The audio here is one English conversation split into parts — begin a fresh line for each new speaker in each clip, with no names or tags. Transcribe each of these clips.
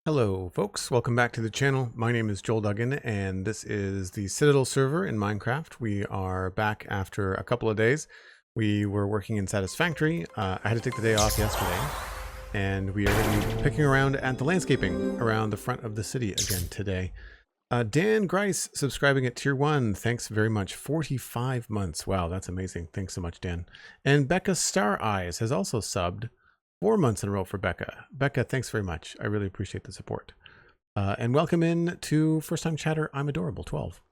Hello folks, welcome back to the channel. My name is Joel Duggan and this is the Citadel server in Minecraft. We are back after a couple of days. We were working in Satisfactory. I had to take the day off yesterday and we are going to be picking around at the landscaping around the front of the city again today. Dan Grice subscribing at tier 1. Thanks very much. 45 months. Wow, that's amazing. Thanks so much, Dan. And Becca Star Eyes has also subbed. 4 months in a row for Becca. Becca, thanks very much. I really appreciate the support. And welcome in to First Time Chatter. I'm Adorable 12.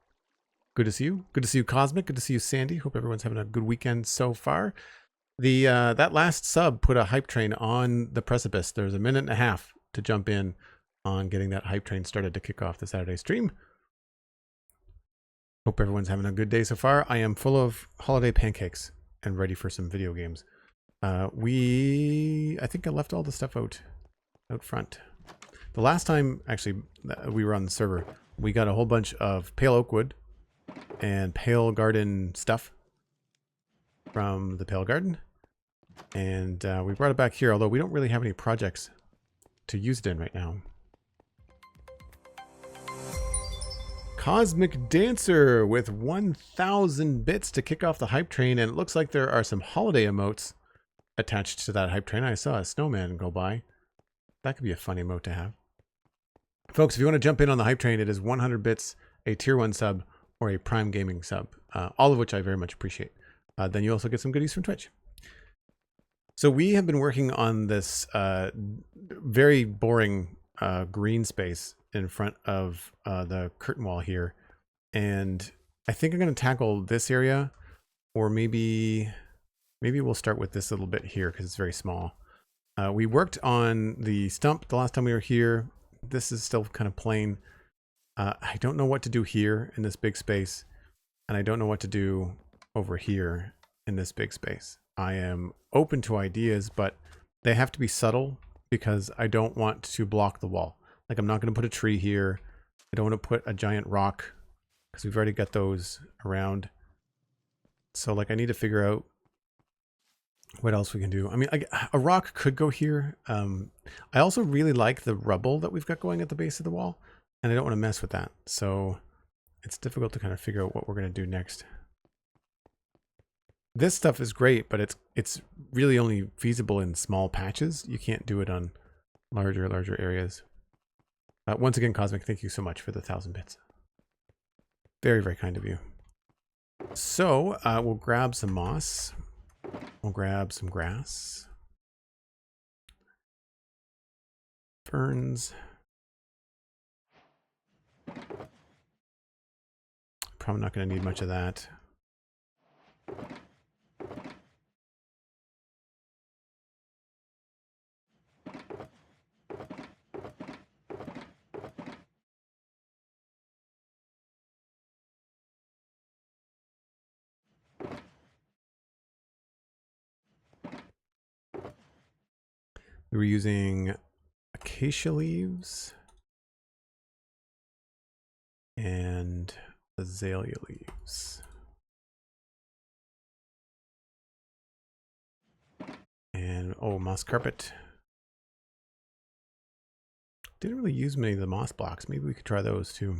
Good to see you. Good to see you, Cosmic. Good to see you, Sandy. Hope everyone's having a good weekend so far. The that last sub put a hype train on the precipice. There's a minute and a half to jump in on getting that hype train started to kick off the Saturday stream. Hope everyone's having a good day so far. I am full of holiday pancakes and ready for some video games. I think I left all the stuff out front. The last time, actually, we were on the server, we got a whole bunch of pale oak wood and pale garden stuff from the pale garden. And we brought it back here, although we don't really have any projects to use it in right now. Cosmic Dancer with 1,000 bits to kick off the hype train, and it looks like there are some holiday emotes attached to that hype train. I saw a snowman go by. That could be a funny emote to have. Folks, if you want to jump in on the hype train, it is 100 bits, a tier 1 sub, or a Prime Gaming sub, all of which I very much appreciate. Then you also get some goodies from Twitch. So we have been working on this very boring green space in front of the curtain wall here. And I think I'm going to tackle this area, or maybe we'll start with this little bit here because it's very small. We worked on the stump the last time we were here. This is still kind of plain. I don't know what to do here in this big space, and I don't know what to do over here in this big space. I am open to ideas, but they have to be subtle because I don't want to block the wall. Like, I'm not going to put a tree here. I don't want to put a giant rock because we've already got those around. So, like, I need to figure out what else we can do. I mean, a rock could go here. I also really like the rubble that we've got going at the base of the wall, and I don't want to mess with that. So it's difficult to kind of figure out what we're going to do next. This stuff is great, but it's really only feasible in small patches. You can't do it on larger areas. Once again, Cosmic, thank you so much for the 1,000 bits. Very, very kind of you. So we'll grab some moss. We'll grab some grass. Ferns. Probably not going to need much of that. We were using acacia leaves and azalea leaves. And, oh, moss carpet. Didn't really use many of the moss blocks. Maybe we could try those too.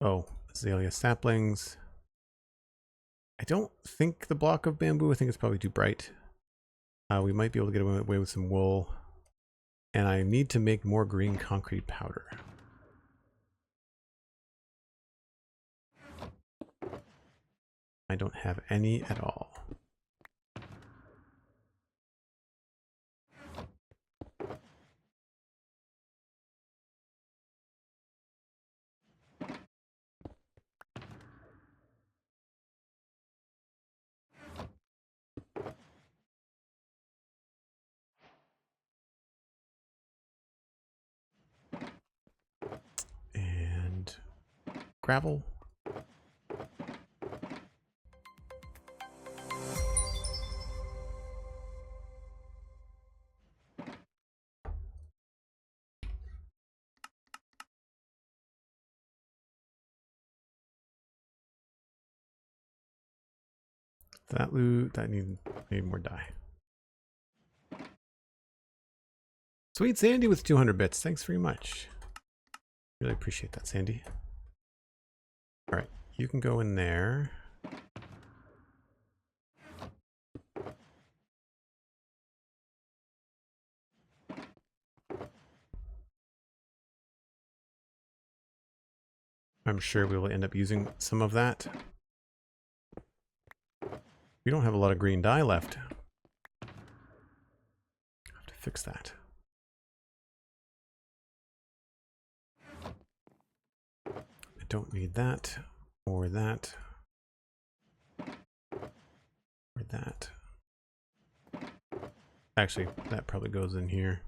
Oh, azalea saplings. I don't think the block of bamboo, I think it's probably too bright. We might be able to get away with some wool. And I need to make more green concrete powder. I don't have any at all. And gravel. That loot, that need more dye. SweetSandi with 200 bits. Thanks very much. Really appreciate that, Sandy. All right, you can go in there. I'm sure we will end up using some of that. We don't have a lot of green dye left. I have to fix that. I don't need that, or that, or that. Actually, that probably goes in here.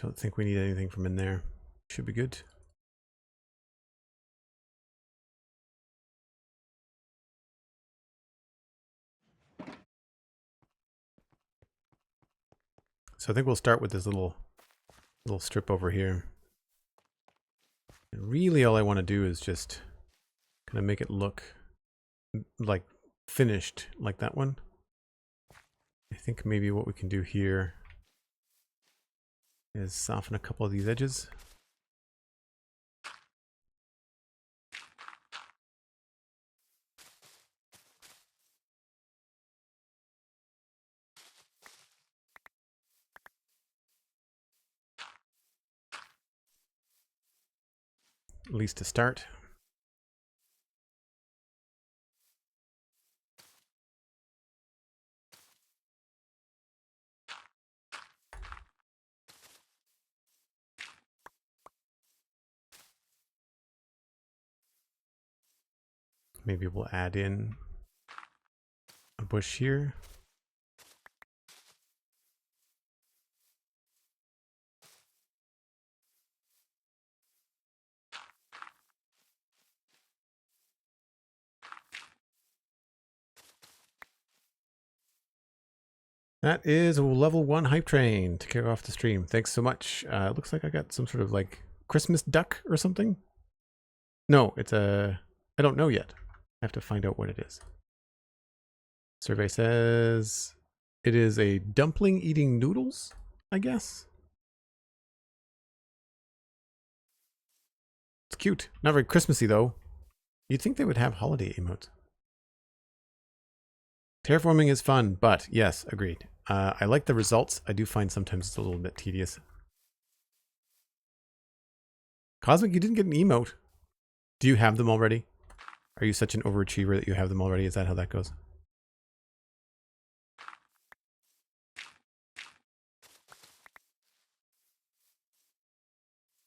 Don't think we need anything from in there. Should be good. So I think we'll start with this little strip over here. And really all I want to do is just kind of make it look like finished, like that one. I think maybe what we can do here is soften a couple of these edges. At least to start. Maybe we'll add in a bush here. That is a level 1 hype train to kick off the stream. Thanks so much. It looks like I got some sort of like Christmas duck or something. No, it's a... I don't know yet. I have to find out what it is. Survey says it is a dumpling eating noodles, I guess. It's cute. Not very Christmassy though. You'd think they would have holiday emotes. Terraforming is fun, but yes, agreed. I like the results. I do find sometimes it's a little bit tedious. Cosmic, you didn't get an emote. Do you have them already? Are you such an overachiever that you have them already? Is that how that goes?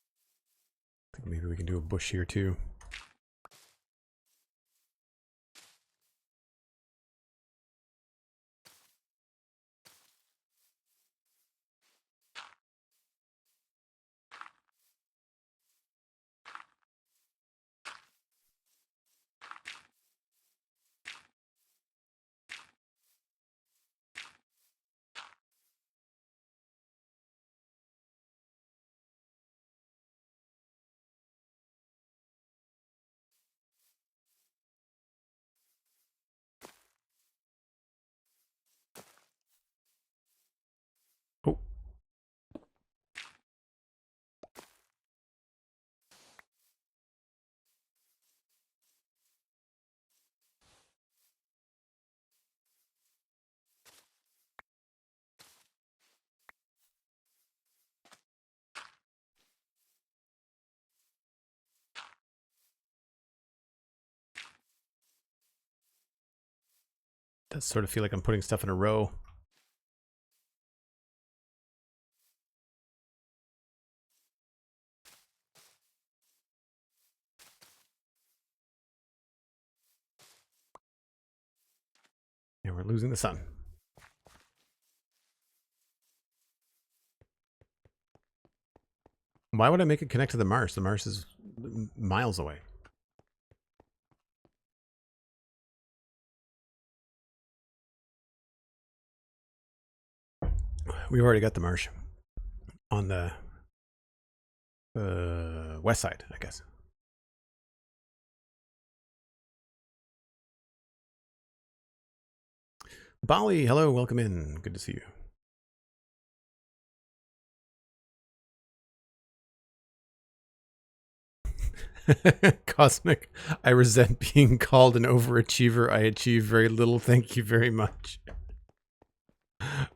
I think maybe we can do a bush here too. Oh. Does sort of feel like I'm putting stuff in a row. And we're losing the sun. Why would I make it connect to the marsh? The marsh is miles away. We've already got the marsh on the West side, I guess. Bali, hello, welcome in. Good to see you. Cosmic, I resent being called an overachiever. I achieve very little. Thank you very much.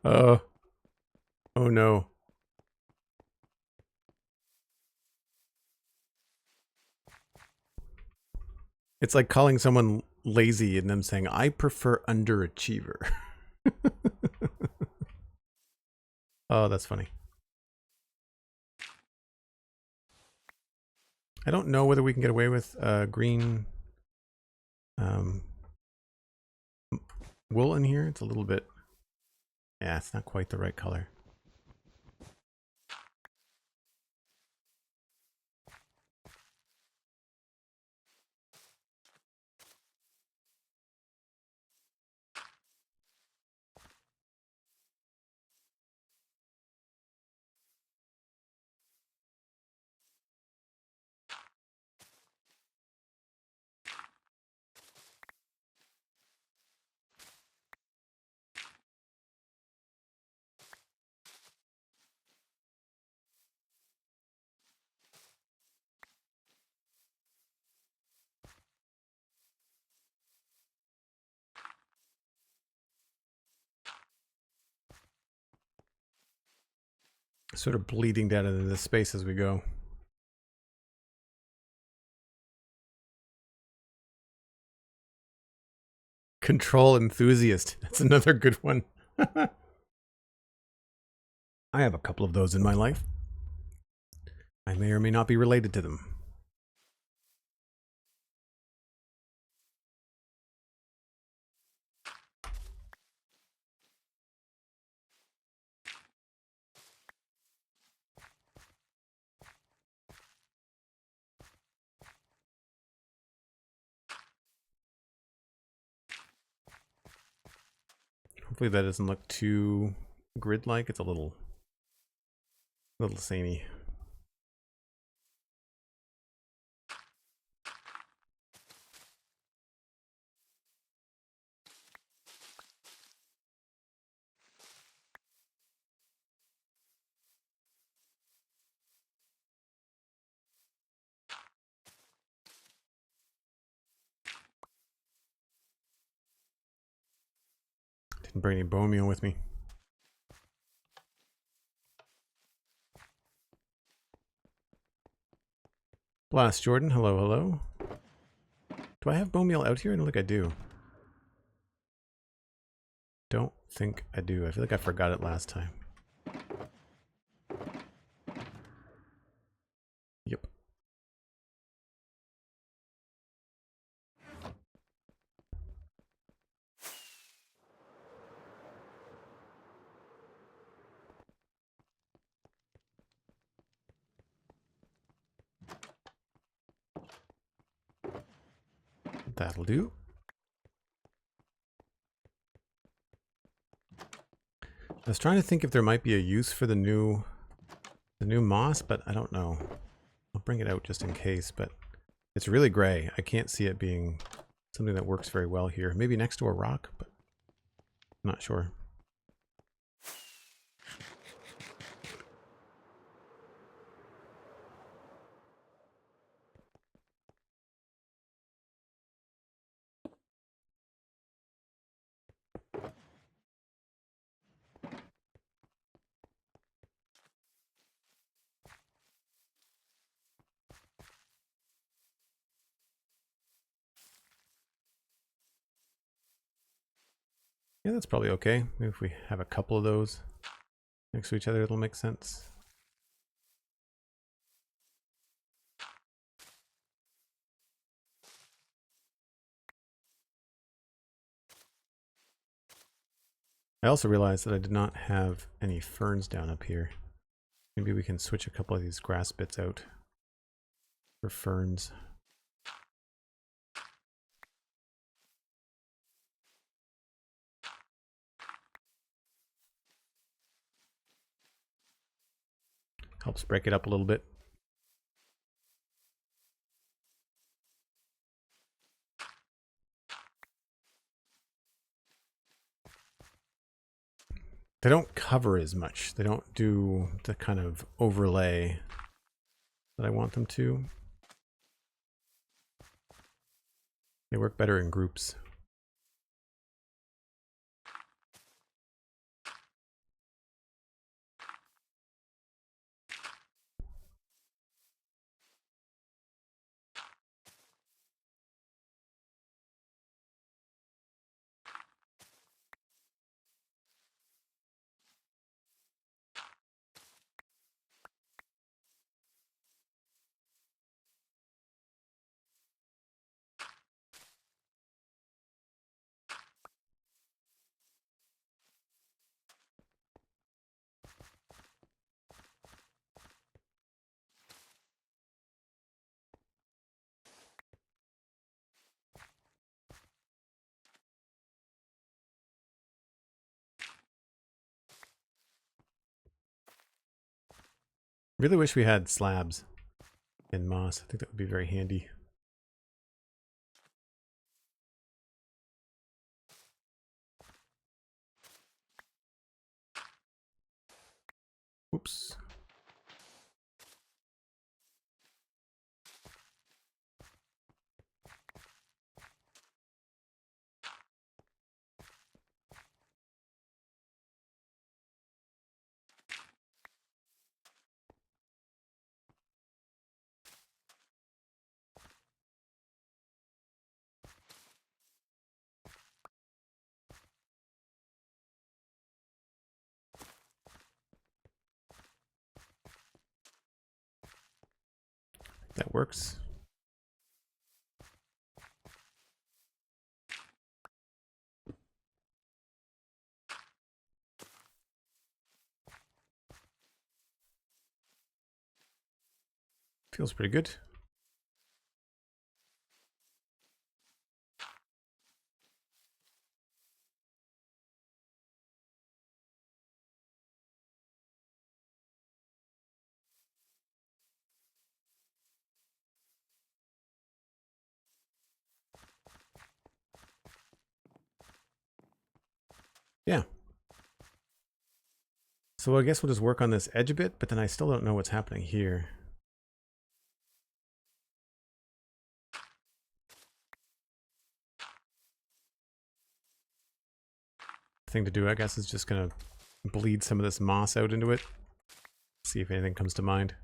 Oh no. It's like calling someone lazy and them saying, I prefer underachiever. Oh, that's funny. I don't know whether we can get away with green wool in here. It's a little bit, yeah, it's not quite the right color. Sort of bleeding down into this space as we go. Control enthusiast. That's another good one. I have a couple of those in my life. I may or may not be related to them. Hopefully that doesn't look too grid-like. It's a little samey. Didn't bring any bone meal with me. Blast Jordan, hello, hello. Do I have bone meal out here? I don't think I do. Don't think I do. I feel like I forgot it last time. Yep. That'll do. I was trying to think if there might be a use for the new moss, but I don't know. I'll bring it out just in case, but it's really gray. I can't see it being something that works very well here. Maybe next to a rock, but I'm not sure. Yeah, that's probably okay. Maybe if we have a couple of those next to each other, it'll make sense. I also realized that I did not have any ferns down up here. Maybe we can switch a couple of these grass bits out for ferns. Helps break it up a little bit. They don't cover as much. They don't do the kind of overlay that I want them to. They work better in groups. Really wish we had slabs in moss. I think that would be very handy. Oops. That works. Feels pretty good. Yeah. So I guess we'll just work on this edge a bit, but then I still don't know what's happening here. Thing to do, I guess, is just gonna bleed some of this moss out into it. See if anything comes to mind.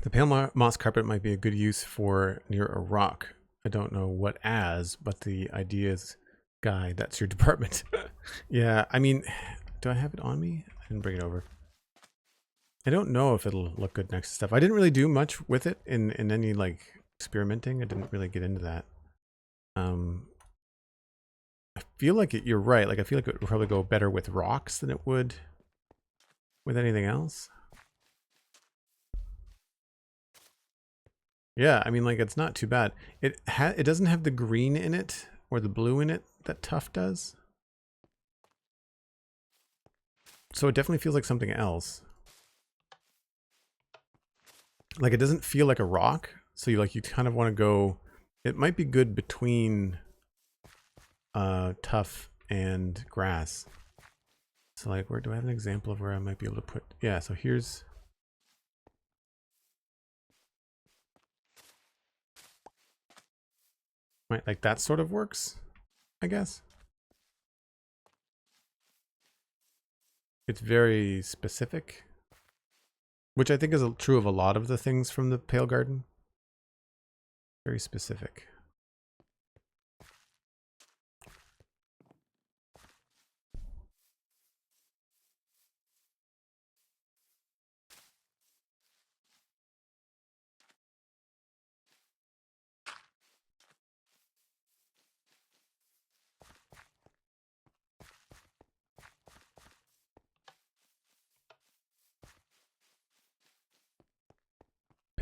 The pale moss carpet might be a good use for near a rock. I don't know what as, but the ideas guy, that's your department. Yeah, I mean, do I have it on me? I didn't bring it over. I don't know if it'll look good next to stuff. I didn't really do much with it in any like experimenting. I didn't really get into that. I feel like you're right. Like I feel like it would probably go better with rocks than it would with anything else. Yeah, I mean, like it's not too bad. It doesn't have the green in it or the blue in it that Tuff does. So it definitely feels like something else. Like it doesn't feel like a rock. So you kind of want to go. It might be good between Tuff and grass. So like, where do I have an example of where I might be able to put? Yeah. So here's. Right, like that sort of works, I guess. It's very specific, which I think is true of a lot of the things from the Pale Garden. Very specific.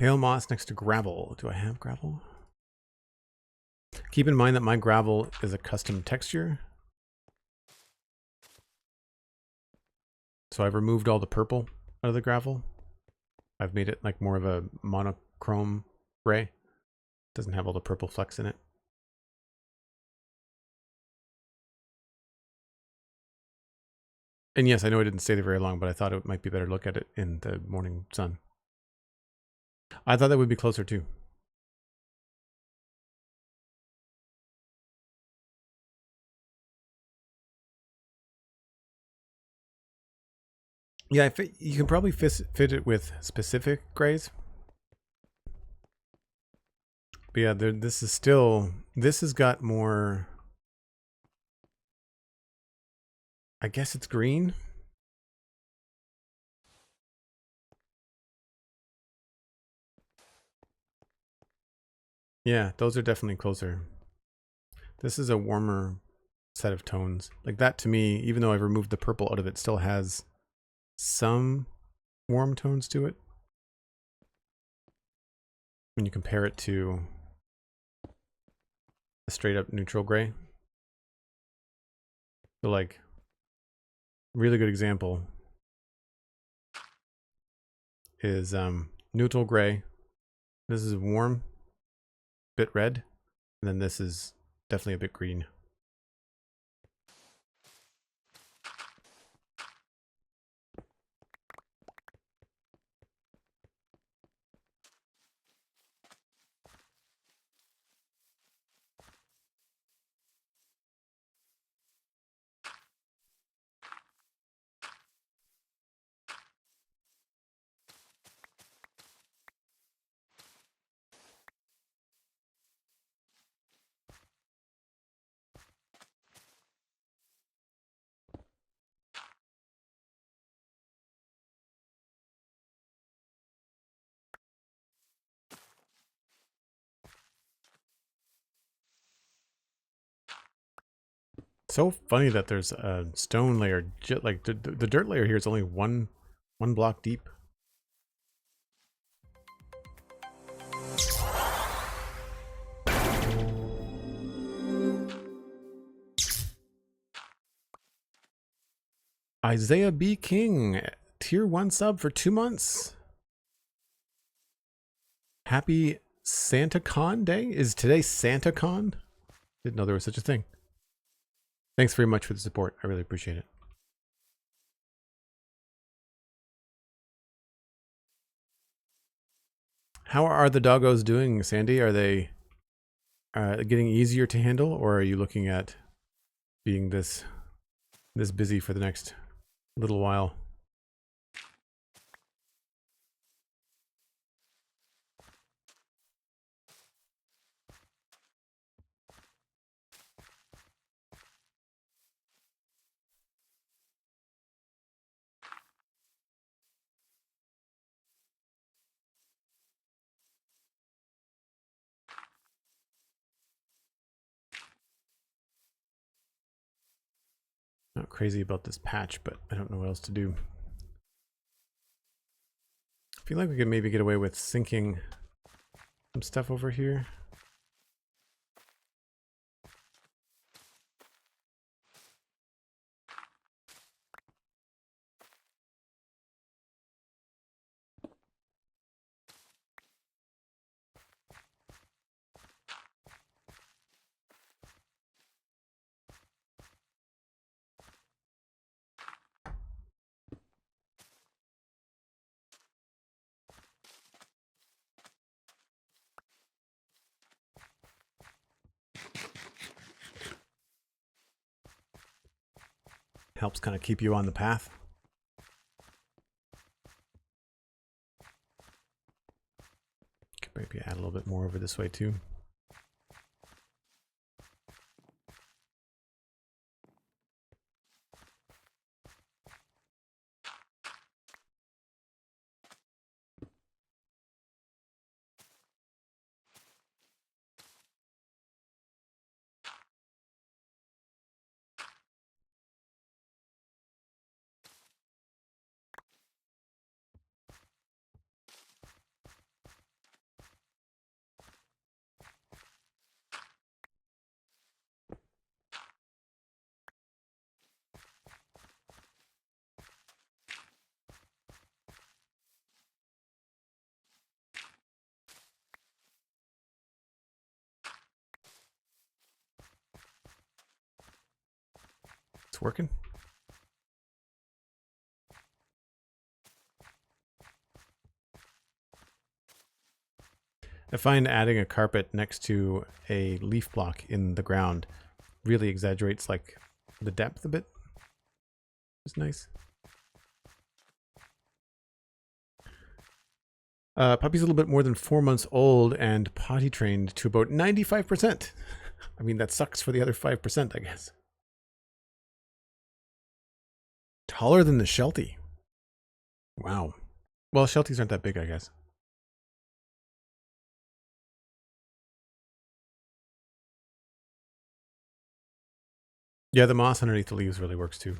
Pale moss next to gravel. Do I have gravel? Keep in mind that my gravel is a custom texture. So I've removed all the purple out of the gravel. I've made it like more of a monochrome gray. Doesn't have all the purple flecks in it. And yes, I know I didn't stay there very long, but I thought it might be better to look at it in the morning sun. I thought that would be closer too. Yeah, you can probably fit it with specific grays. But yeah, this has got more, I guess it's green. Yeah, those are definitely closer. This is a warmer set of tones. Like that to me, even though I've removed the purple out of it, still has some warm tones to it. When you compare it to a straight up neutral gray. So like, really good example is neutral gray. This is warm, bit red, and then this is definitely a bit green. So funny that there's a stone layer, like the dirt layer here is only one block deep. Isaiah B. King, tier 1 sub for 2 months. Happy SantaCon day. Is today SantaCon? Didn't know there was such a thing. Thanks very much for the support. I really appreciate it. How are the doggos doing, Sandy? Are they getting easier to handle, or are you looking at being this busy for the next little while? Not crazy about this patch, but I don't know what else to do. I feel like we could maybe get away with sinking some stuff over here. Helps kind of keep you on the path. Could maybe add a little bit more over this way too. working? I find adding a carpet next to a leaf block in the ground really exaggerates like the depth a bit. It's nice. Puppy's a little bit more than 4 months old and potty trained to about 95%. I mean, that sucks for the other 5%, I guess. Taller than the Sheltie. Wow. Well, Shelties aren't that big, I guess. Yeah, the moss underneath the leaves really works too.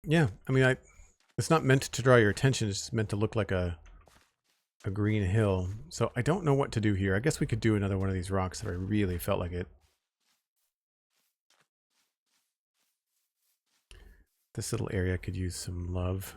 Yeah, I mean, it's not meant to draw your attention. It's just meant to look like a green hill. So I don't know what to do here. I guess we could do another one of these rocks if I really felt like it. This little area could use some love.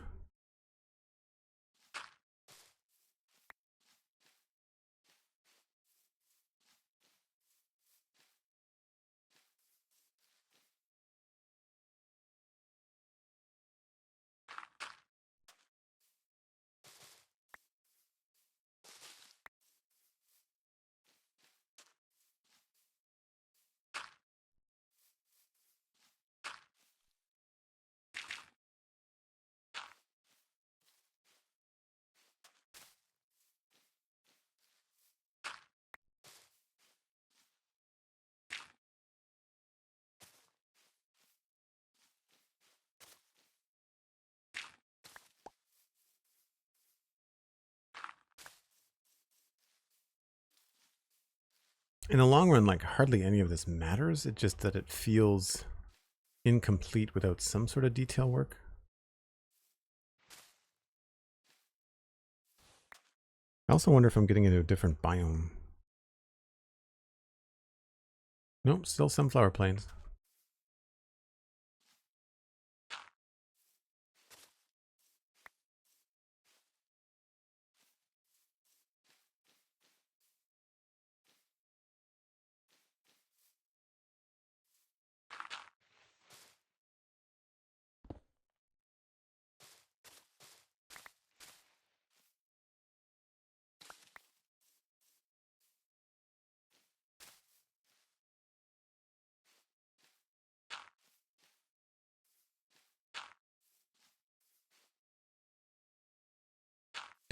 In the long run, like hardly any of this matters. It's just that it feels incomplete without some sort of detail work. I also wonder if I'm getting into a different biome. Nope, still sunflower plains.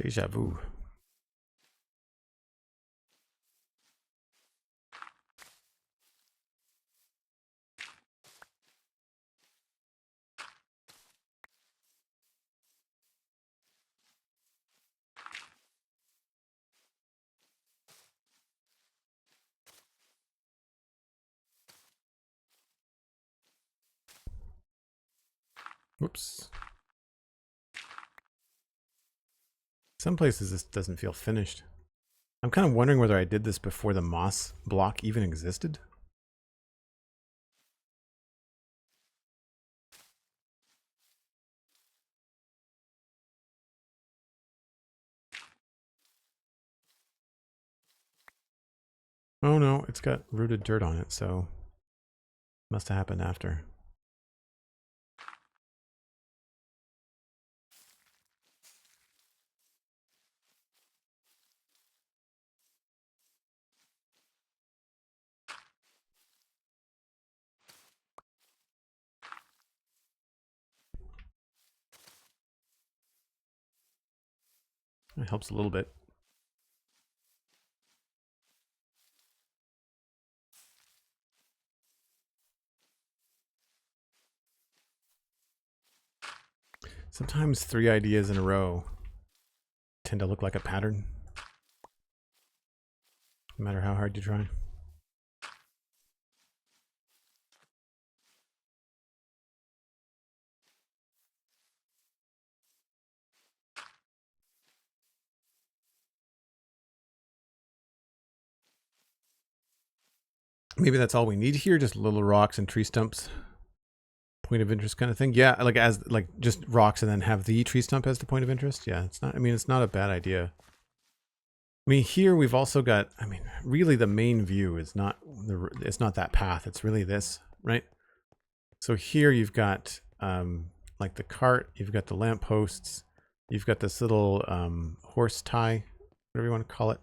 Deja vu. Whoops. Some places this doesn't feel finished. I'm kind of wondering whether I did this before the moss block even existed. Oh no, it's got rooted dirt on it, so must have happened after. It helps a little bit. Sometimes 3 ideas in a row tend to look like a pattern, no matter how hard you try. Maybe that's all we need here, just little rocks and tree stumps. Point of interest kind of thing. Yeah, like just rocks and then have the tree stump as the point of interest. Yeah, it's not, I mean, it's not a bad idea. I mean, here we've also got, I mean, really the main view is not it's not that path. It's really this, right? So here you've got like the cart, you've got the lampposts, you've got this little horse tie, whatever you want to call it.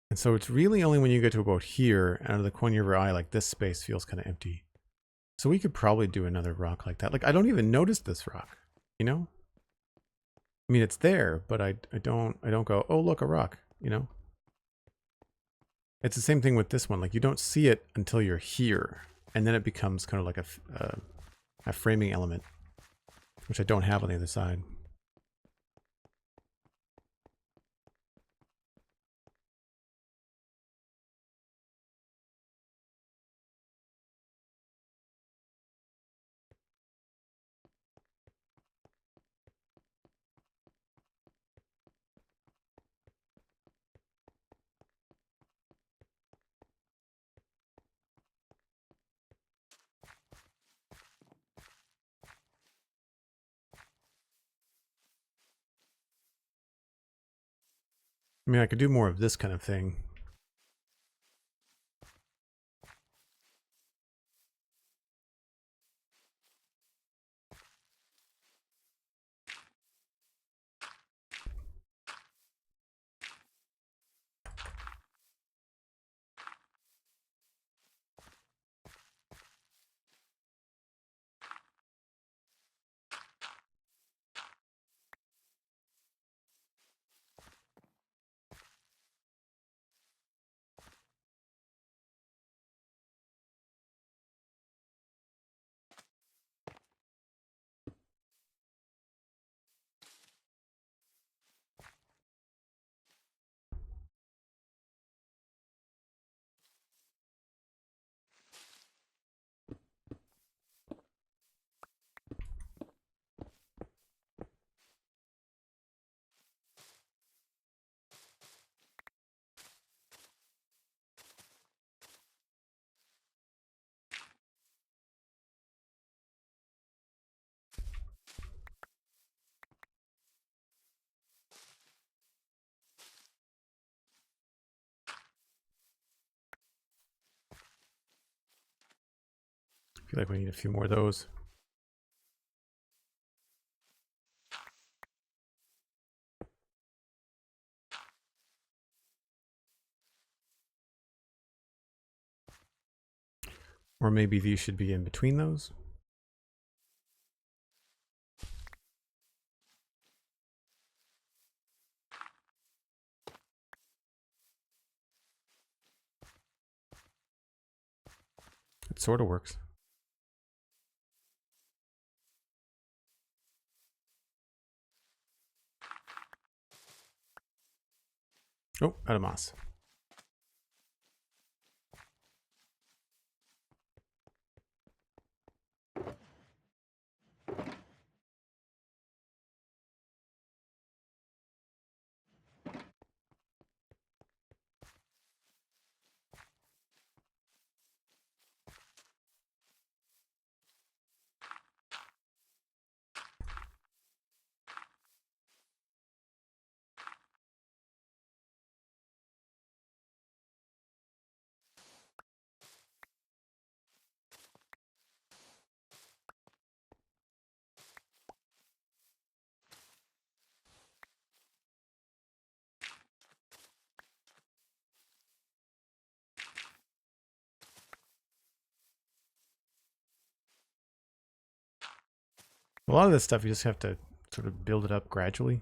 And so it's really only when you get to about here, out of the corner of your eye, like this space feels kind of empty. So we could probably do another rock like that. Like I don't even notice this rock, you know? I mean, it's there, but I don't go, oh, look, a rock, you know? It's the same thing with this one. Like you don't see it until you're here. And then it becomes kind of like a framing element, which I don't have on the other side. I mean, I could do more of this kind of thing. I feel like we need a few more of those. Or maybe these should be in between those. It sort of works. Oh, out of moss. A lot of this stuff you just have to sort of build it up gradually.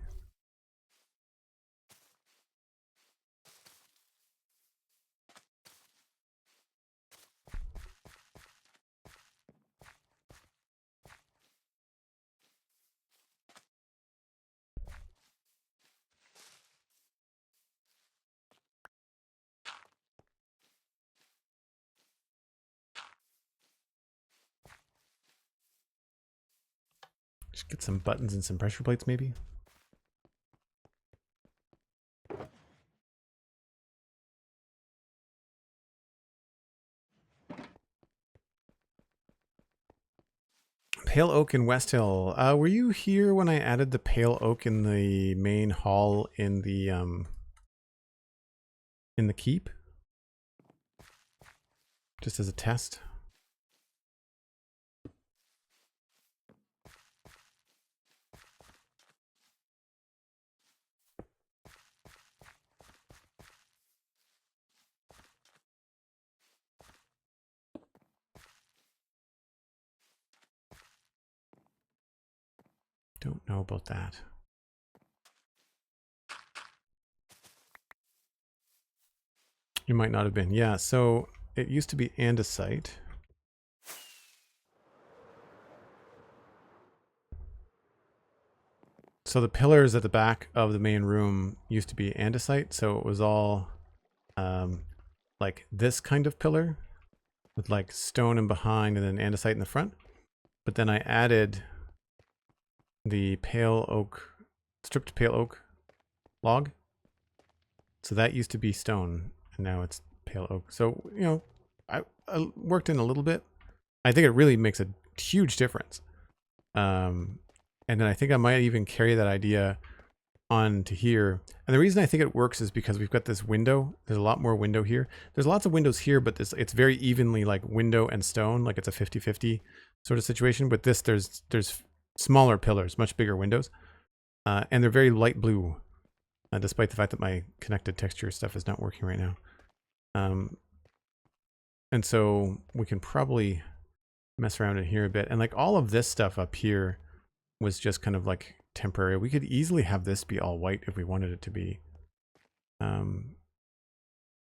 Just get some buttons and some pressure plates maybe. Pale oak in Westhill. Were you here when I added the pale oak in the main hall in the in the keep, just as a test. Don't know about that. You might not have been. Yeah, so it used to be andesite. So the pillars at the back of the main room used to be andesite, so it was all like this kind of pillar with like stone in behind and then andesite in the front. But then I added the pale oak, stripped pale oak log. So that used to be stone and now it's pale oak. So, you know, I worked in a little bit. I think it really makes a huge difference. And then I think I might even carry that idea on to here. And the reason I think it works is because we've got this window. There's a lot more window here. There's lots of windows here, but it's very evenly like window and stone. Like it's a 50-50 sort of situation. But this, there's smaller pillars, much bigger windows. And they're very light blue, despite the fact that my connected texture stuff is not working right now. And so we can probably mess around in here a bit. And like all of this stuff up here was just kind of like temporary. We could easily have this be all white if we wanted it to be. I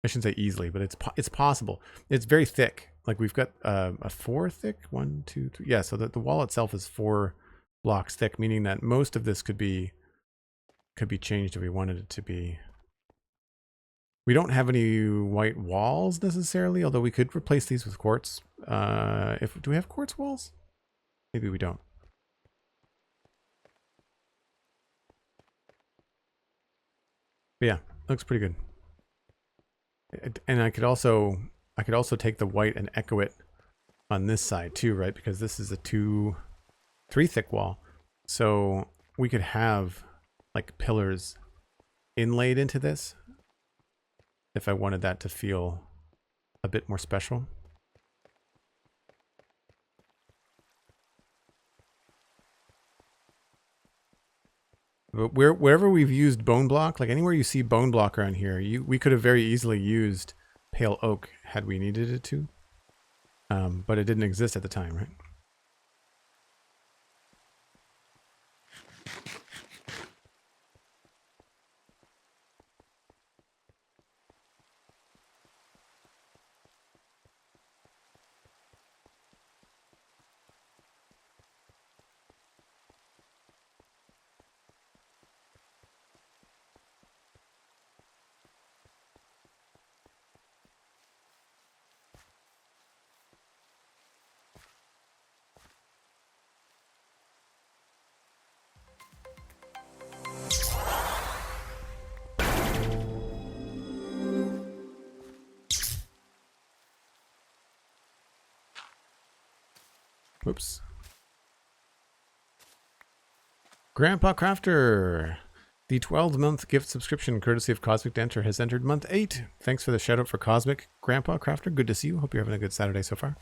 shouldn't say easily, but it's possible. It's very thick. Like we've got a 4 thick, 1, 2, 3. Yeah, so the wall itself is 4 blocks thick, meaning that most of this could be changed if we wanted it to be. We don't have any white walls necessarily, although we could replace these with quartz. Do we have quartz walls? Maybe we don't. But yeah, looks pretty good. And I could also take the white and echo it on this side too, right? Because this is a 2, 3 thick wall. So we could have like pillars inlaid into this if I wanted that to feel a bit more special. But wherever we've used bone block, like anywhere you see bone block around here, we could have very easily used pale oak had we needed it to. But it didn't exist at the time, right? Whoops. GrandpaCrafter, the 12-month gift subscription courtesy of Cosmic Dancer has entered month 8. Thanks for the shout out for Cosmic. GrandpaCrafter, good to see you. Hope you're having a good Saturday so far.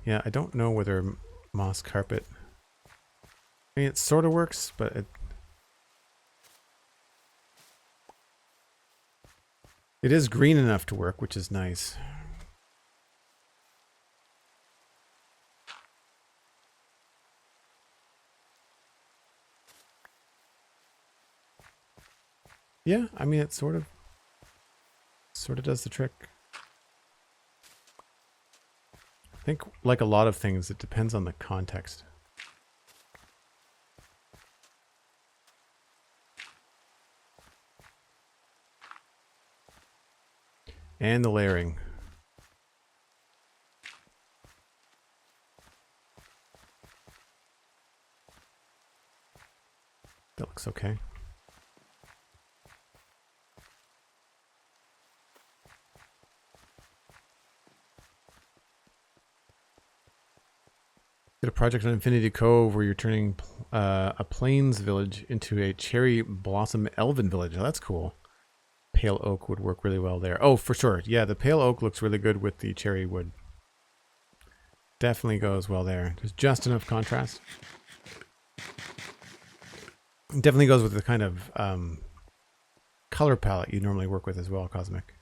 Yeah, I don't know whether moss carpet, I mean, it sort of works, but it is green enough to work, which is nice. Yeah, I mean, it sort of does the trick. I think, like a lot of things, it depends on the context. And the layering. That looks okay. Did a project on Infinity Cove where you're turning a plains village into a cherry blossom elven village. Oh, that's cool. Pale oak would work really well there. Oh, for sure. Yeah, the pale oak looks really good with the cherry wood. Definitely goes well there. There's just enough contrast. Definitely goes with the kind of color palette you normally work with as well, Cosmic.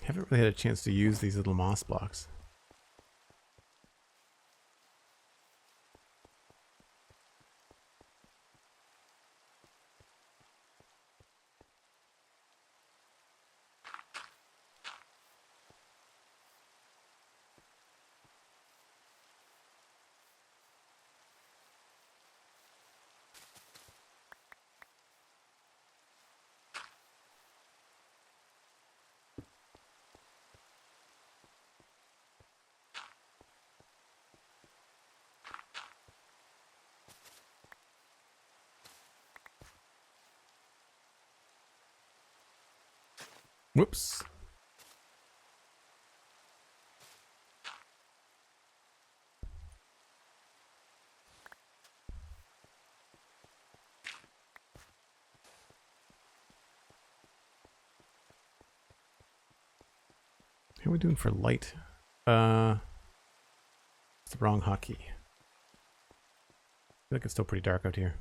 Haven't really had a chance to use these little moss blocks. Whoops. How are we doing for light? It's the wrong hotkey. I feel like it's still pretty dark out here.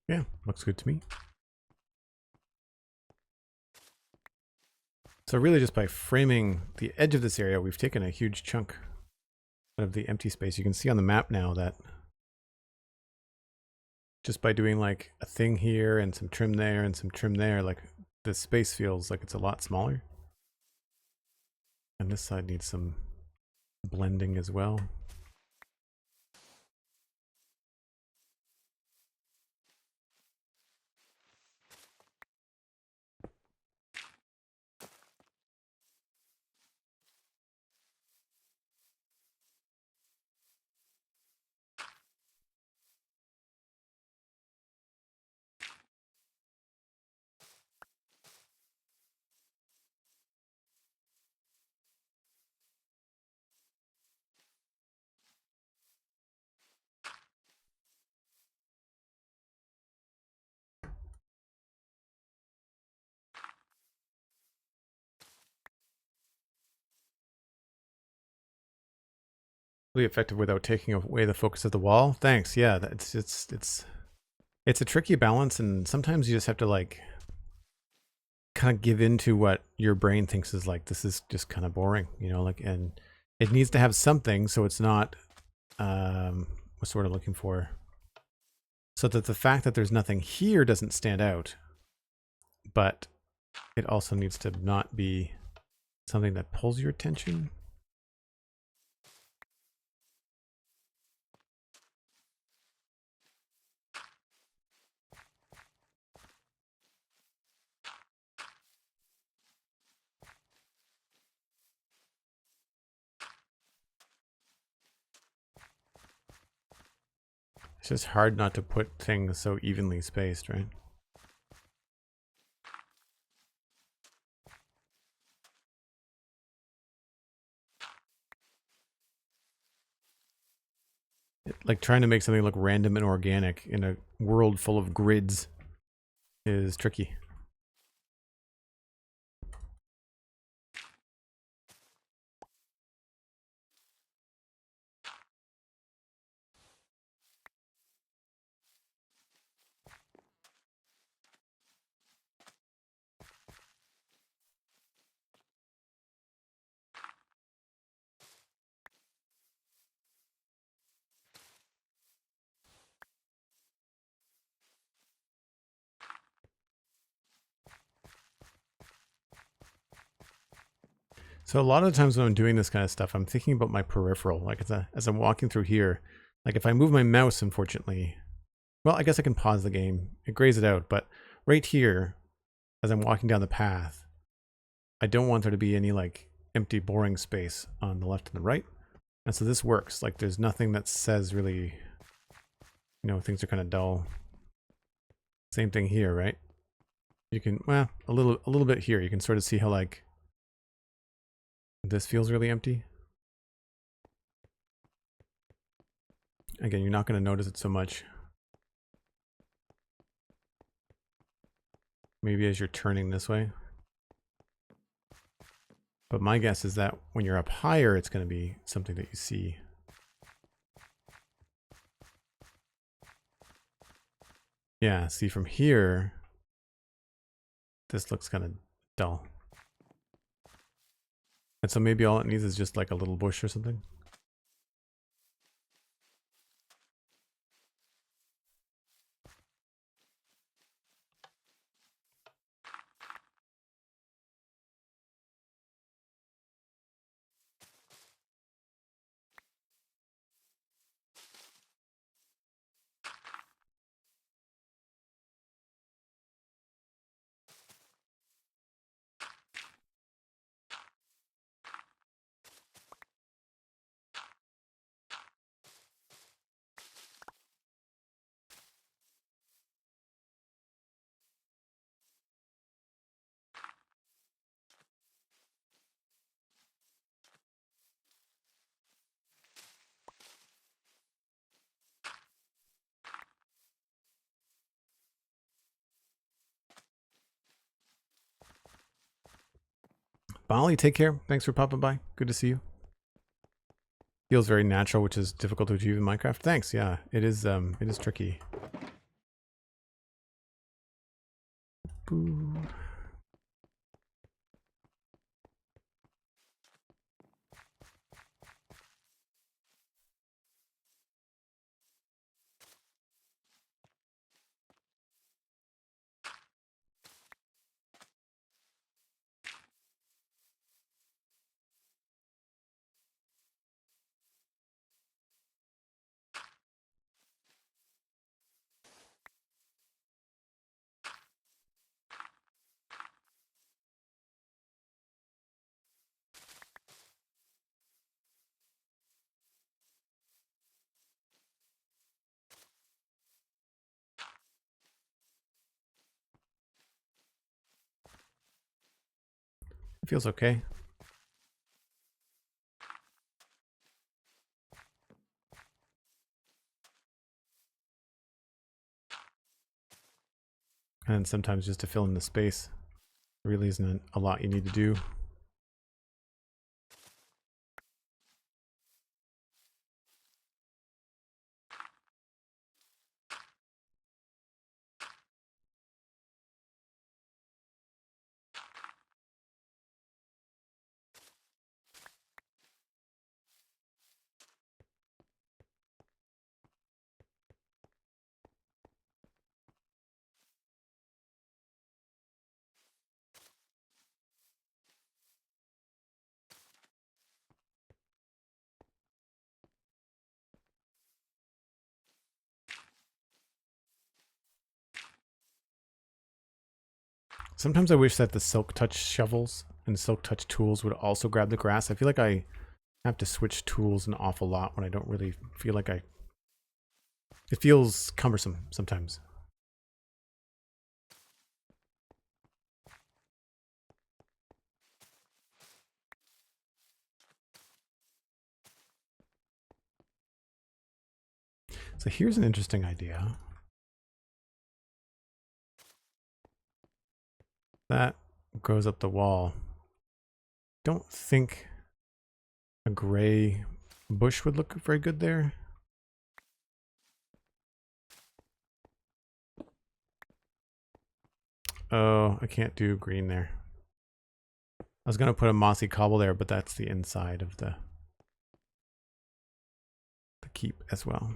Yeah, looks good to me. So really just by framing the edge of this area, we've taken a huge chunk of the empty space. You can see on the map now that just by doing like a thing here and some trim there and some trim there, like the space feels like it's a lot smaller. And this side needs some blending as well. Really effective without taking away the focus of the wall. Thanks. Yeah, it's a tricky balance, and sometimes you just have to like kind of give into what your brain thinks is like, this is just kind of boring, you know, like, and it needs to have something so it's not what's sort of looking for, so that the fact that there's nothing here doesn't stand out, but it also needs to not be something that pulls your attention. It's just hard not to put things so evenly spaced, right? Like trying to make something look random and organic in a world full of grids is tricky. So a lot of the times when I'm doing this kind of stuff, I'm thinking about my peripheral. Like as I'm walking through here, like if I move my mouse, unfortunately, well, I guess I can pause the game. It grays it out. But right here, as I'm walking down the path, I don't want there to be any like empty, boring space on the left and the right. And so this works. Like there's nothing that says really, you know, things are kind of dull. Same thing here, right? You can, well, a little bit here. You can sort of see how like this feels really empty. Again, you're not going to notice it so much. Maybe as you're turning this way. But my guess is that when you're up higher, it's going to be something that you see. Yeah, see from here, this looks kind of dull. And so maybe all it needs is just like a little bush or something. Bali, take care. Thanks for popping by. Good to see you. Feels very natural, which is difficult to achieve in Minecraft. Thanks. Yeah, it is tricky. Boo. It feels okay. And sometimes just to fill in the space really isn't a lot you need to do. Sometimes I wish that the Silk Touch shovels and Silk Touch tools would also grab the grass. I feel like I have to switch tools an awful lot when I don't really feel like I It feels cumbersome sometimes. So here's an interesting idea. That goes up the wall. Don't think a gray bush would look very good there. Oh, I can't do green there. I was going to put a mossy cobble there, but that's the inside of the keep as well.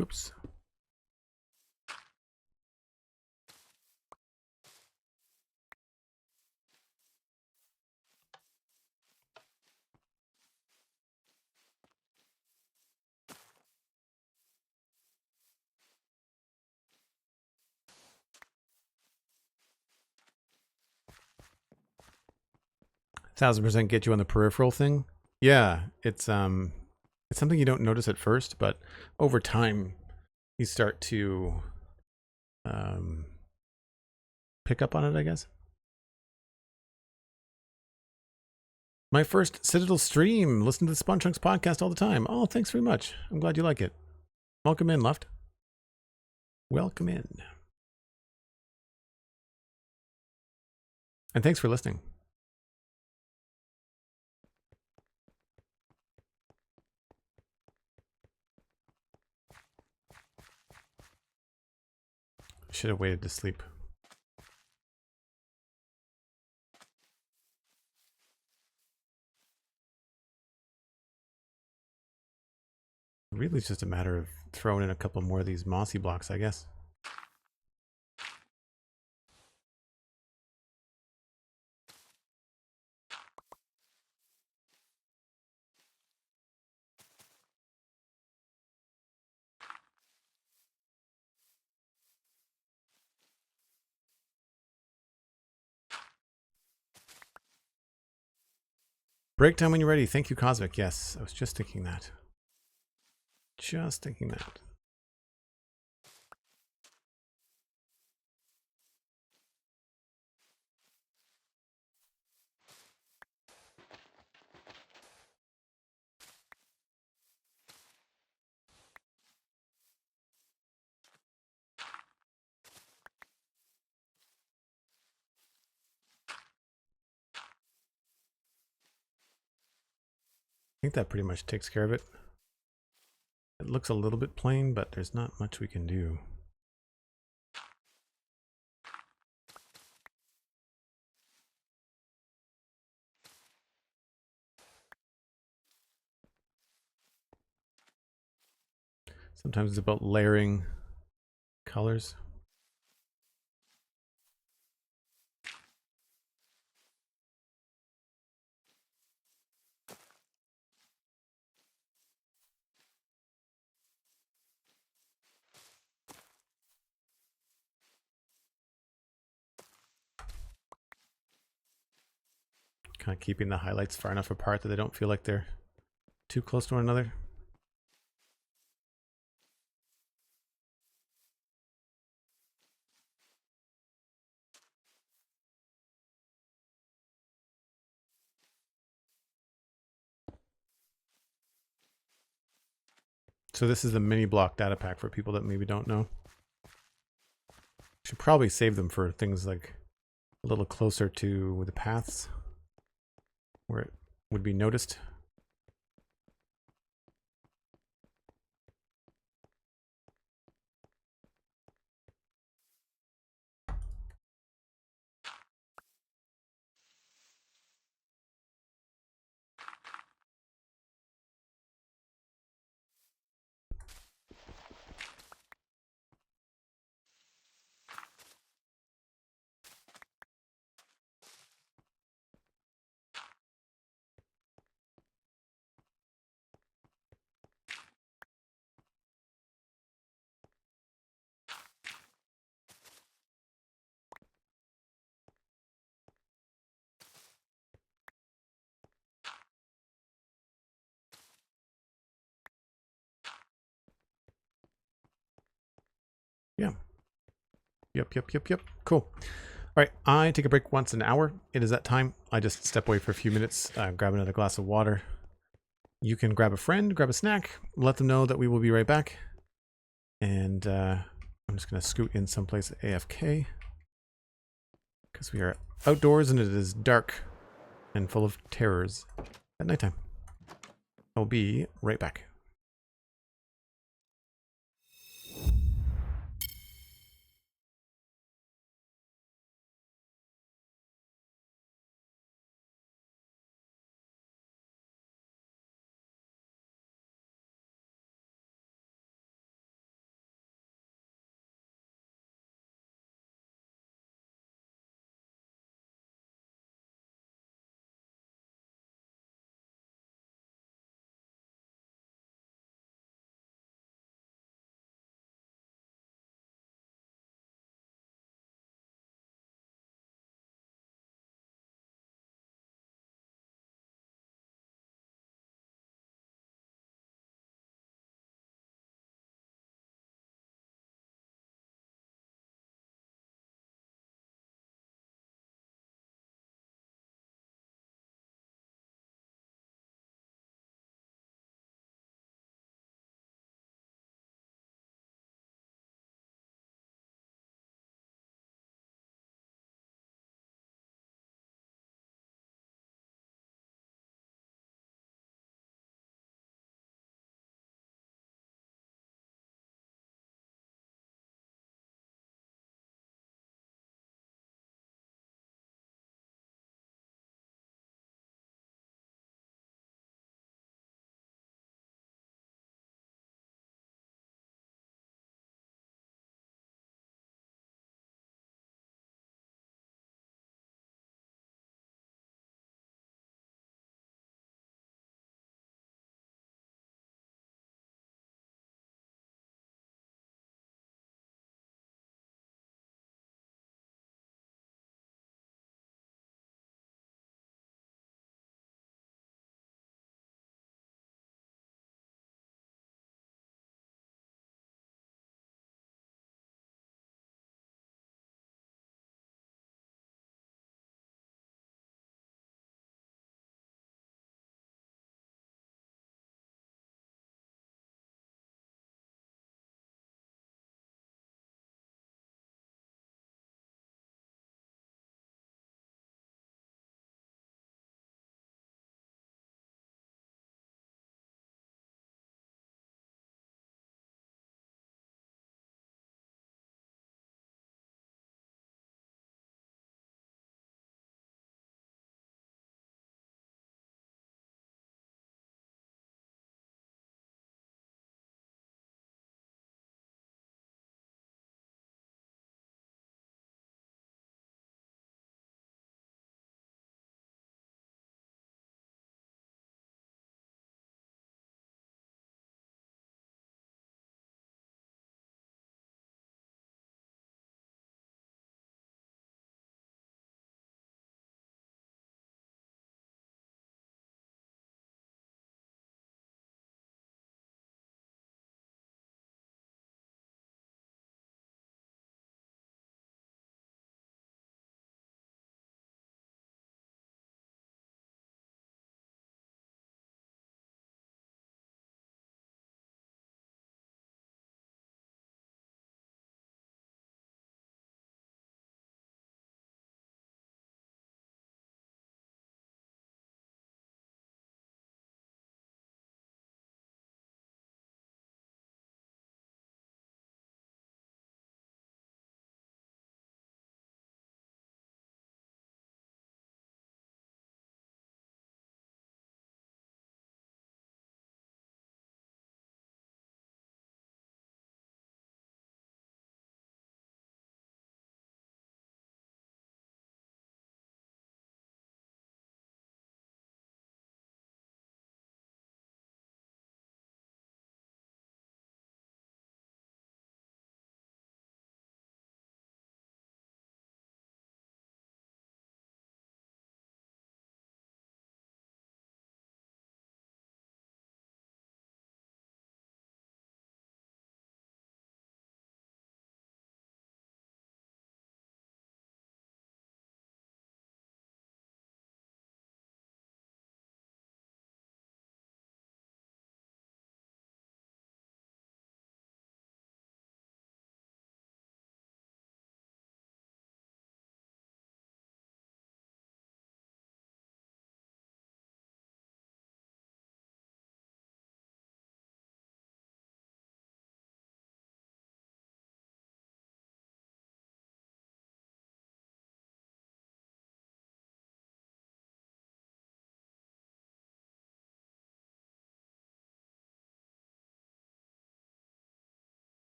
Oops. %,1000% get you on the peripheral thing. Yeah, it's something you don't notice at first, but over time you start to pick up on it, I guess. My first Citadel stream. Listen to the Spawn Chunks podcast all the time. Oh, thanks very much. I'm glad you like it. Welcome in, Left. Welcome in. And thanks for listening. Should have waited to sleep. Really, it's just a matter of throwing in a couple more of these mossy blocks, I guess. Break time when you're ready. Thank you, Cosmic. Yes, I was just thinking that. Just thinking that. I think that pretty much takes care of it. It looks a little bit plain, but there's not much we can do. Sometimes it's about layering colors. Kind of keeping the highlights far enough apart that they don't feel like they're too close to one another. So this is the mini block data pack for people that maybe don't know. Should probably save them for things like a little closer to the paths where it would be noticed. Yeah. Yep. Cool. All right, I take a break once an hour. It is that time. I just step away for a few minutes, grab another glass of water. You can grab a friend, grab a snack, let them know that we will be right back. And I'm just going to scoot in someplace AFK because we are outdoors and it is dark and full of terrors at nighttime. I'll be right back.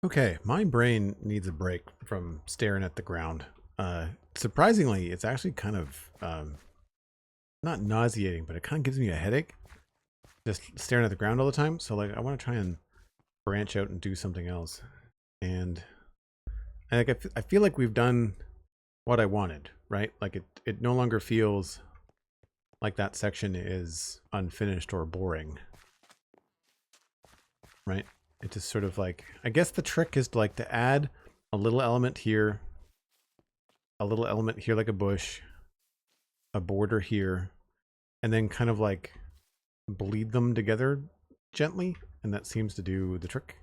Okay, my brain needs a break from staring at the ground. Surprisingly, it's actually kind of not nauseating, but it kind of gives me a headache just staring at the ground all the time. So like, I want to try and branch out and do something else. And I feel like we've done what I wanted, right? Like it no longer feels like that section is unfinished or boring, right? It just sort of like, I guess the trick is to like to add a little element here, a little element here like a bush, a border here, and then kind of like bleed them together gently, and that seems to do the trick.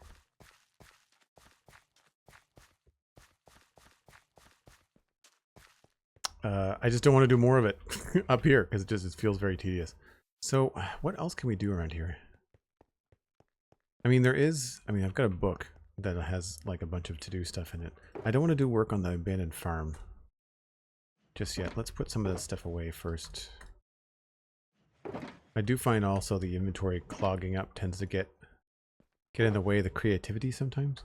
I just don't want to do more of it up here because it feels very tedious. So what else can we do around here? I mean, I've got a book that has like a bunch of to-do stuff in it. I don't want to do work on the abandoned farm just yet. Let's put some of that stuff away first. I do find also the inventory clogging up tends to get in the way of the creativity sometimes.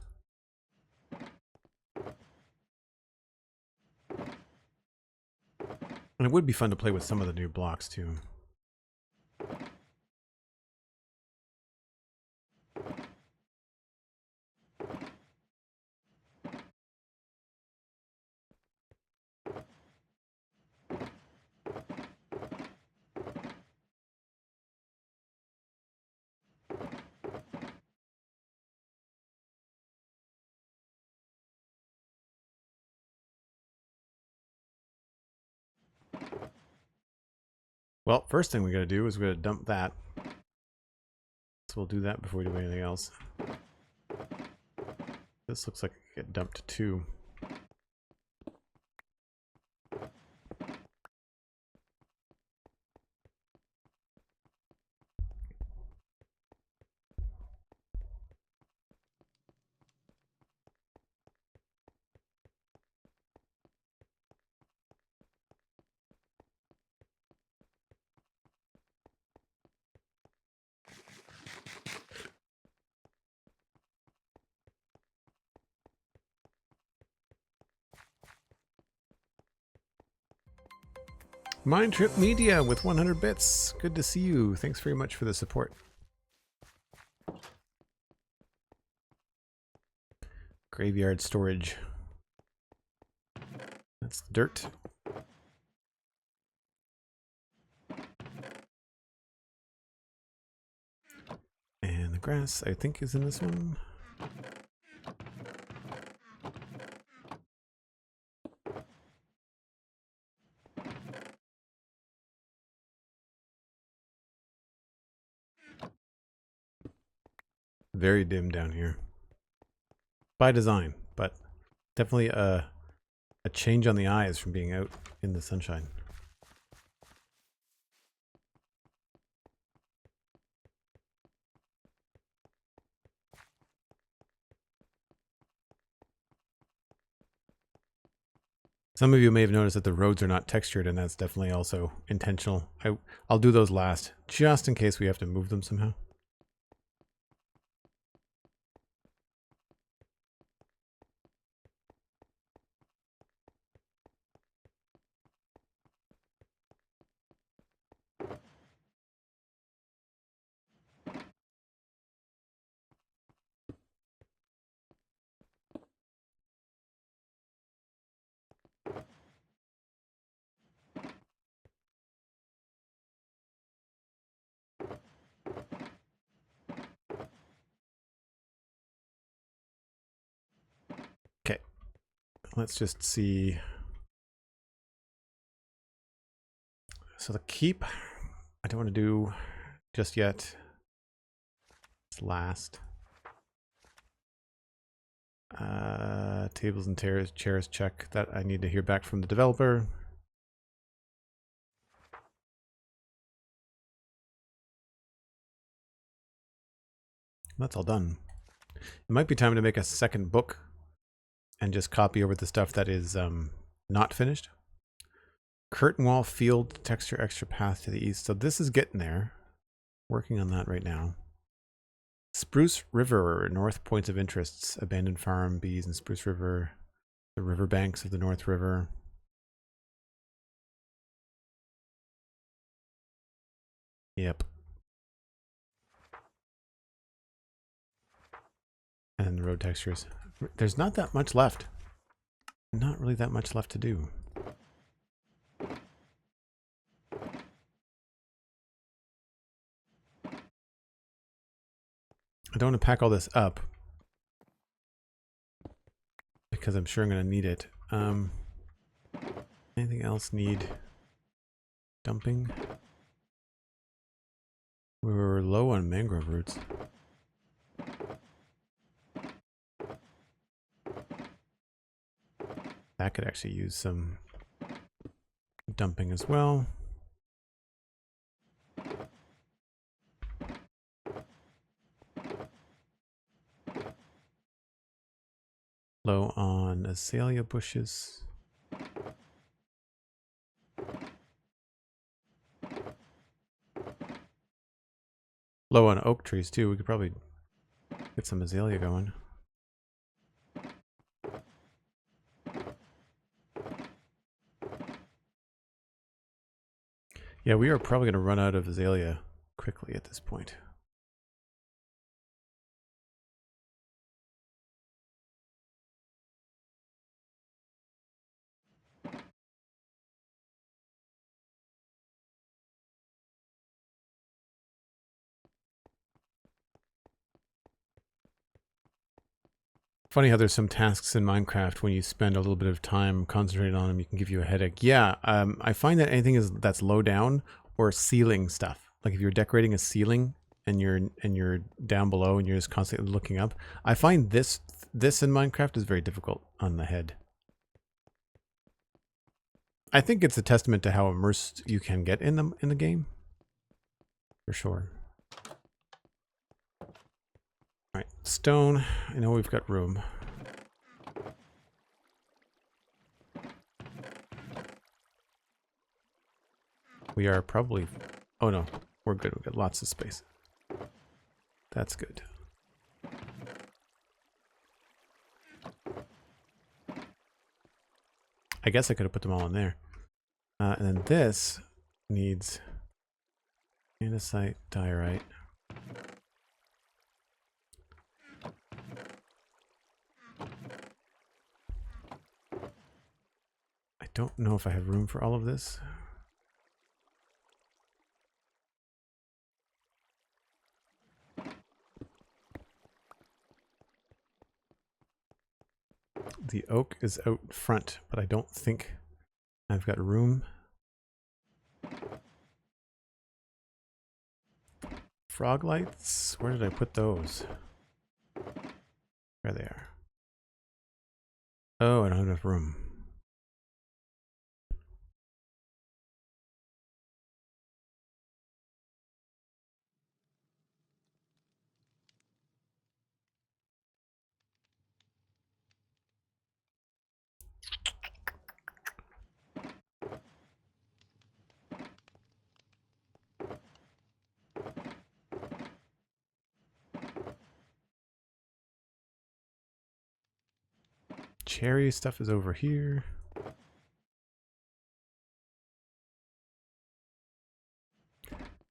And it would be fun to play with some of the new blocks too. Well, first thing we gotta do is we gotta dump that. So we'll do that before we do anything else. This looks like it get dumped too. MindTripMedia with 100 bits. Good to see you. Thanks very much for the support. Graveyard storage. That's the dirt. And the grass, I think, is in this one. Very dim down here. By design, but definitely a change on the eyes from being out in the sunshine. Some of you may have noticed that the roads are not textured, and that's definitely also intentional. I'll do those last, just in case we have to move them somehow. Okay, let's just see. So the keep, I don't want to do just yet. It's last. Tables and chairs check. That I need to hear back from the developer. That's all done. It might be time to make a second book and just copy over the stuff that is not finished. Curtain wall field texture extra path to the east. So this is getting there. Working on that right now. Spruce River, North Points of Interests, Abandoned Farm, Bees and Spruce River, the riverbanks of the North River. Yep. And the road textures. There's not that much left. Not really that much left to do. I don't want to pack all this up because I'm sure I'm going to need it. Anything else need dumping? We were low on mangrove roots. That could actually use some dumping as well. Low on azalea bushes. Low on oak trees too. We could probably get some azalea going. Yeah, we are probably going to run out of azalea quickly at this point. Funny how there's some tasks in Minecraft when you spend a little bit of time concentrating on them, you can give you a headache. Yeah, I find that anything that's low down or ceiling stuff, like if you're decorating a ceiling and you're down below and you're just constantly looking up, I find this in Minecraft is very difficult on the head. I think it's a testament to how immersed you can get in the game, for sure. All right, stone. I know we've got room. We are probably... Oh no, we're good. We've got lots of space. That's good. I guess I could have put them all in there. And then this needs andesite, diorite. I don't know if I have room for all of this. The oak is out front, but I don't think I've got room. Frog lights? Where did I put those? There they are. Oh, I don't have enough room. Cherry stuff is over here.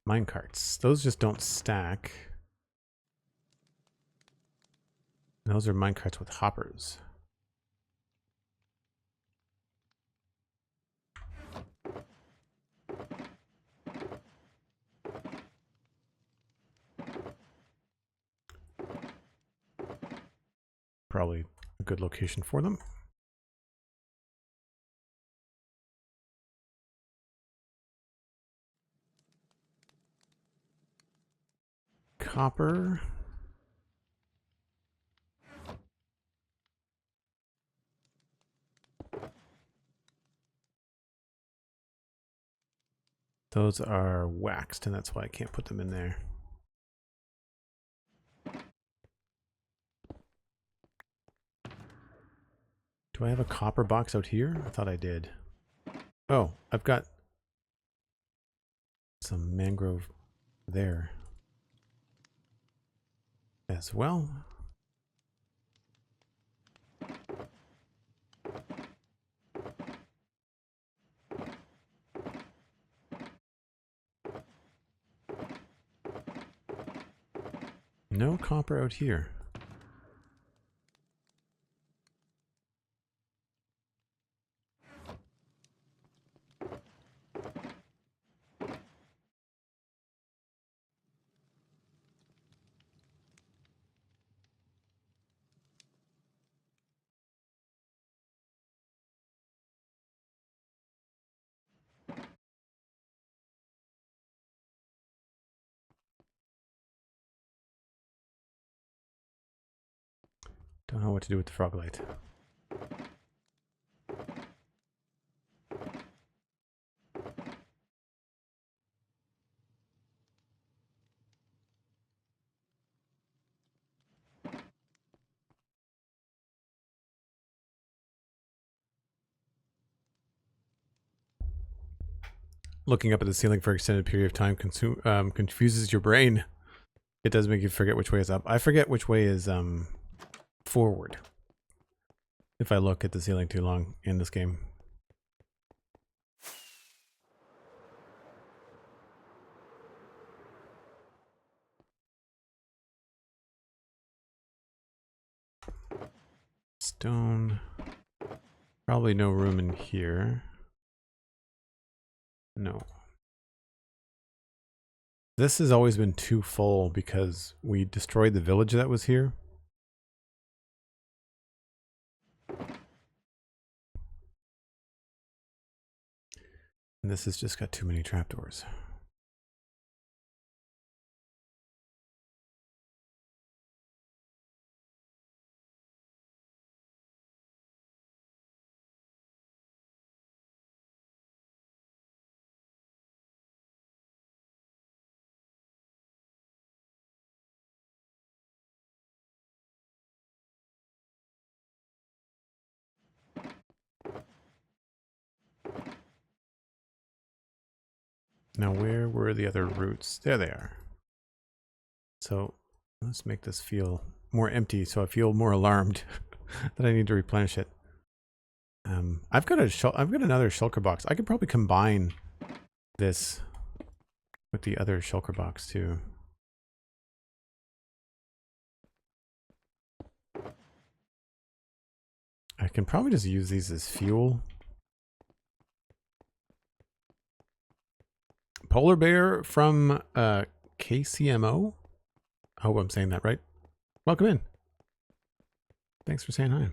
Minecarts. Those just don't stack. Those are minecarts with hoppers. Probably a good location for them. Copper. Those are waxed, and that's why I can't put them in there. Do I have a copper box out here? I thought I did. Oh, I've got some mangrove there. as well. No copper out here. Don't know what to do with the frog light. Looking up at the ceiling for an extended period of time confuses your brain. It does make you forget which way is up. I forget which way is forward if I look at the ceiling too long in this game. Stone. Probably no room in here. No. This has always been too full because we destroyed the village that was here. And this has just got too many trapdoors. Now where were the other roots? There they are. So let's make this feel more empty so I feel more alarmed that I need to replenish it. I've got another shulker box. I could probably combine this with the other shulker box too. I can probably just use these as fuel. Polar bear from KCMO. I hope I'm saying that right. Welcome in. Thanks for saying hi.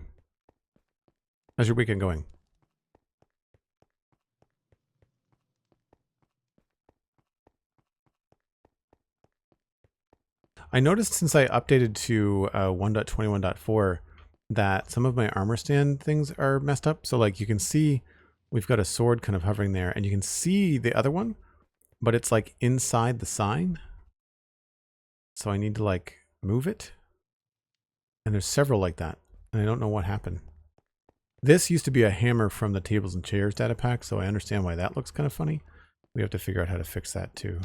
How's your weekend going? I noticed since I updated to 1.21.4 that some of my armor stand things are messed up. So like you can see we've got a sword kind of hovering there and you can see the other one, but it's like inside the sign. So I need to like move it. And there's several like that. And I don't know what happened. This used to be a hammer from the tables and chairs data pack, so I understand why that looks kind of funny. We have to figure out how to fix that too.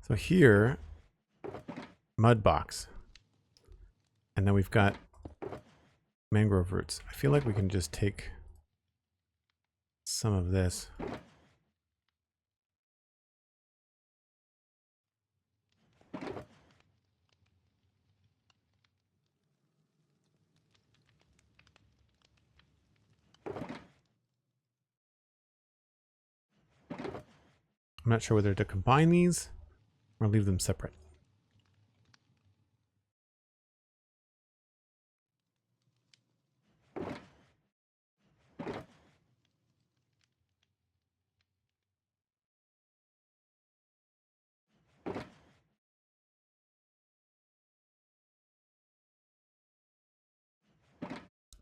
So here, mud box. And then we've got mangrove roots. I feel like we can just take some of this. I'm not sure whether to combine these or leave them separate.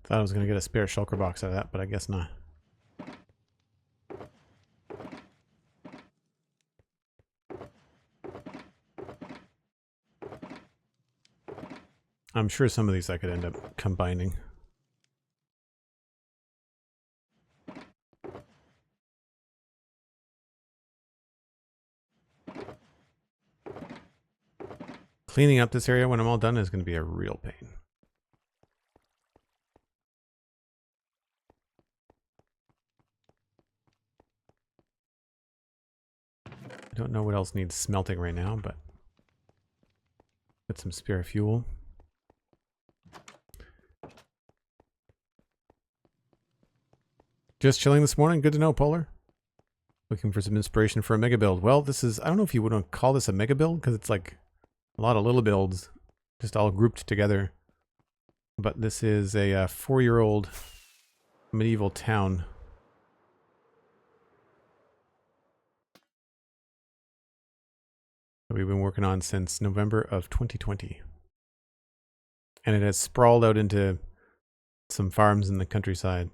Thought I was going to get a spare shulker box out of that, but I guess not. I'm sure some of these I could end up combining. Cleaning up this area when I'm all done is going to be a real pain. I don't know what else needs smelting right now, but get some spare fuel. Just chilling this morning. Good to know, Polar. Looking for some inspiration for a mega build. Well, this is, I don't know if you would call this a mega build, because it's like a lot of little builds just all grouped together. But this is a 4-year-old medieval town. That we've been working on since November of 2020. And it has sprawled out into some farms in the countryside.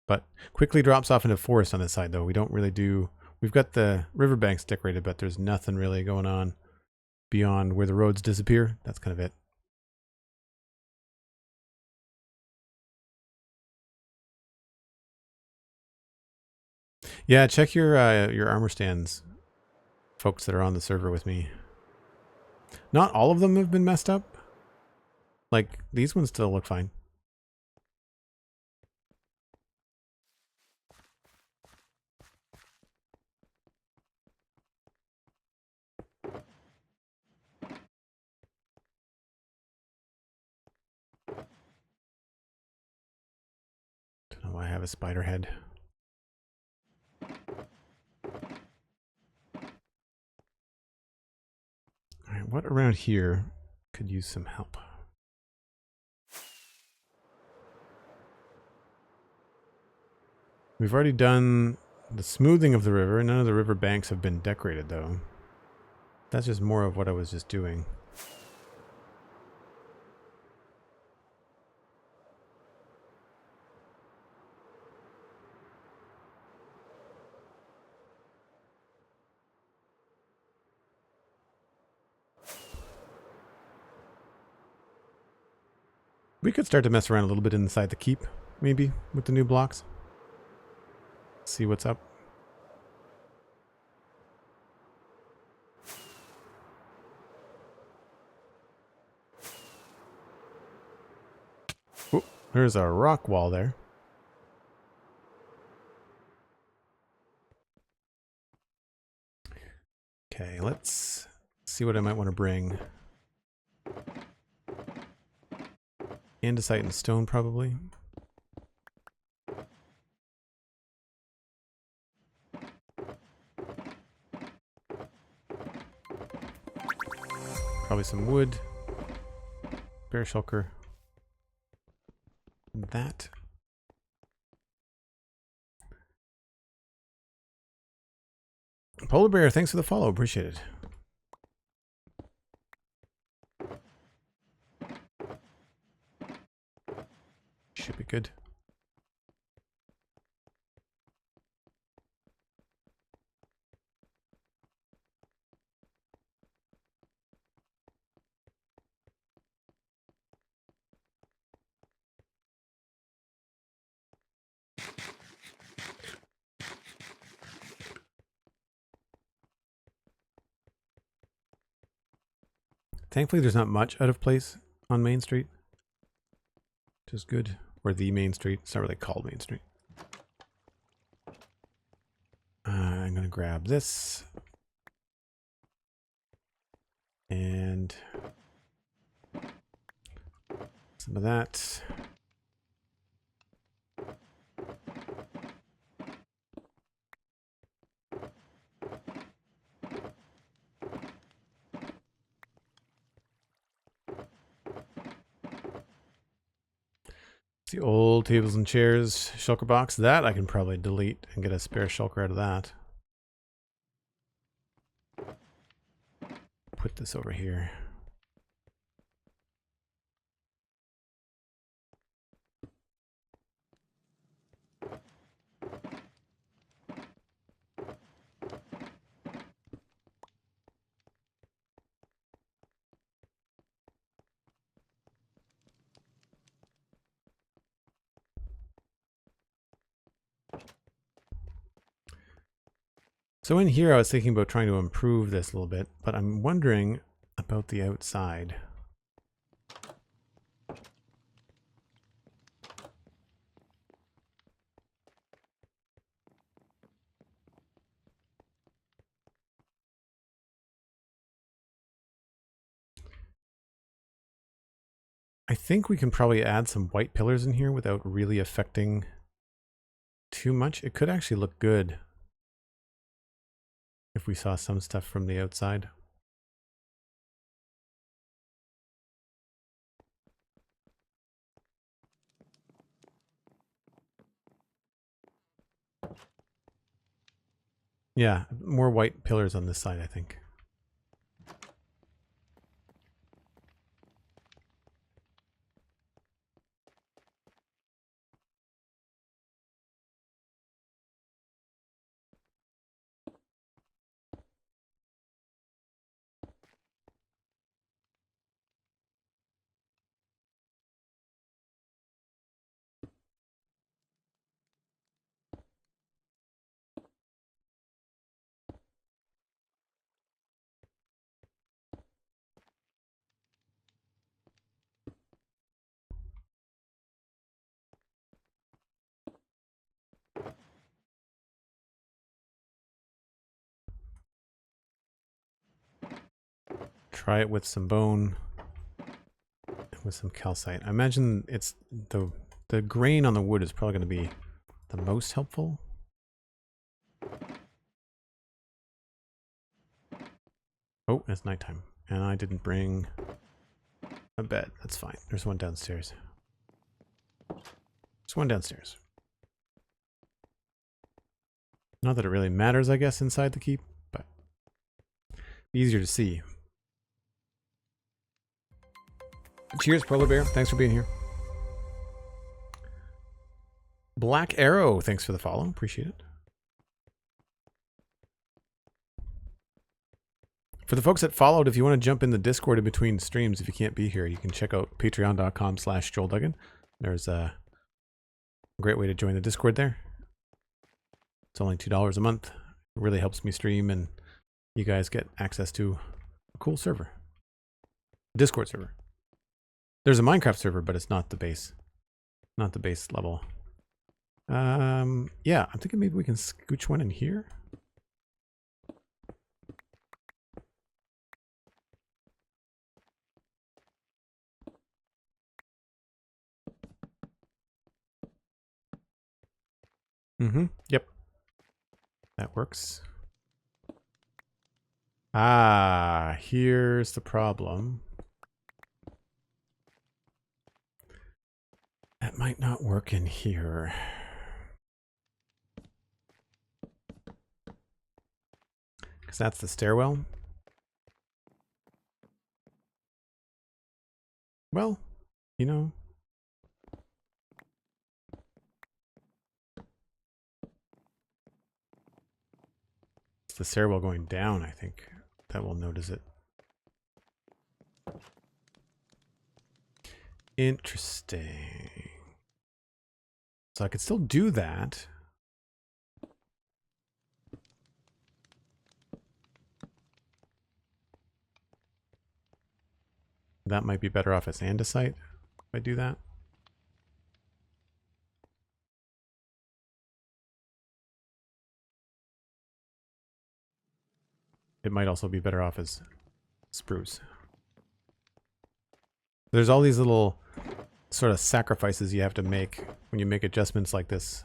But quickly drops off into forest on this side, though. We don't really do... We've got the riverbanks decorated, but there's nothing really going on beyond where the roads disappear. That's kind of it. Yeah, check your armor stands, folks that are on the server with me. Not all of them have been messed up. Like, these ones still look fine. Don't know why I have a spider head. Alright, what around here could use some help? We've already done the smoothing of the river. None of the river banks have been decorated, though. That's just more of what I was just doing. We could start to mess around a little bit inside the keep, maybe, with the new blocks. See what's up. Oh, there's a rock wall there. Okay, let's see what I might want to bring. Andesite and stone, probably. Probably some wood. Bear shulker. That. Polar Bear, thanks for the follow. Appreciate it. Should be good. Thankfully, there's not much out of place on Main Street. Which is good. Or the Main Street. It's not really called Main Street. I'm going to grab this. And some of that. The old tables and chairs shulker box. That I can probably delete and get a spare shulker out of that. Put this over here. So in here, I was thinking about trying to improve this a little bit, but I'm wondering about the outside. I think we can probably add some white pillars in here without really affecting too much. It could actually look good if we saw some stuff from the outside. Yeah, more white pillars on this side, I think. Try it with some bone, with some calcite. I imagine it's the grain on the wood is probably going to be the most helpful. Oh, it's nighttime, and I didn't bring a bed. That's fine. There's one downstairs. There's one downstairs. Not that it really matters, I guess, inside the keep, but easier to see. Cheers, Polar Bear. Thanks for being here. Black Arrow, thanks for the follow. Appreciate it. For the folks that followed, if you want to jump in the Discord in between streams, if you can't be here, you can check out patreon.com/JoelDuggan. There's a great way to join the Discord there. It's only $2 a month. It really helps me stream, and you guys get access to a cool server. Discord server. There's a Minecraft server, but it's not the base. Not the base level. Yeah, I'm thinking maybe we can scooch one in here. Yep. That works. Ah, here's the problem. That might not work in here. Because that's the stairwell. Well, you know. It's the stairwell going down, I think. That will notice it. Interesting. So I could still do that. That might be better off as andesite if I do that. It might also be better off as spruce. There's all these little sort of sacrifices you have to make when you make adjustments like this.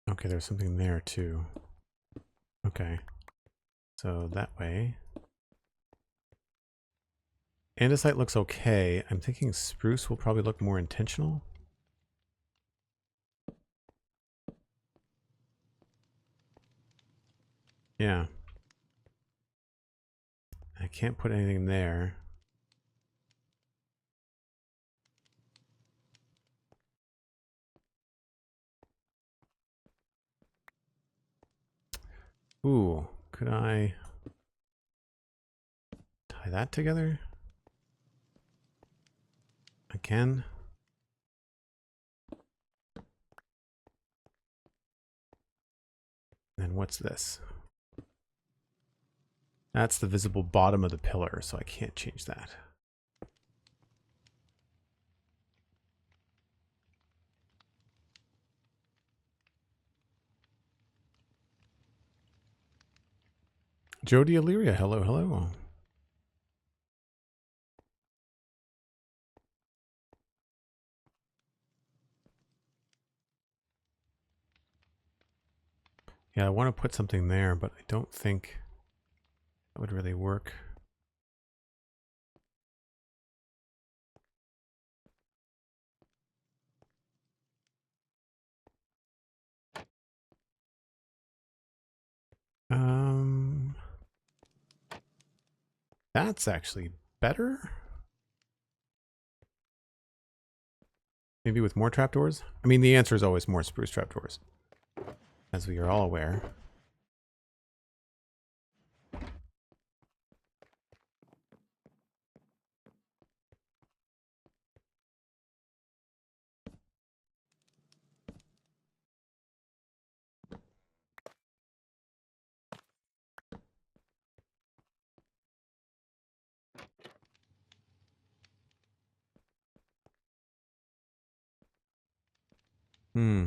Okay, there's something there too. Okay. So that way. Andesite looks okay. I'm thinking spruce will probably look more intentional. Yeah. I can't put anything there. Ooh, could I tie that together? I can. And what's this? That's the visible bottom of the pillar, so I can't change that. Jody Illyria, hello, hello. Yeah, I want to put something there, but I don't think that would really work. That's actually better. Maybe with more trapdoors? I mean, the answer is always more spruce trapdoors, as we are all aware. Hmm.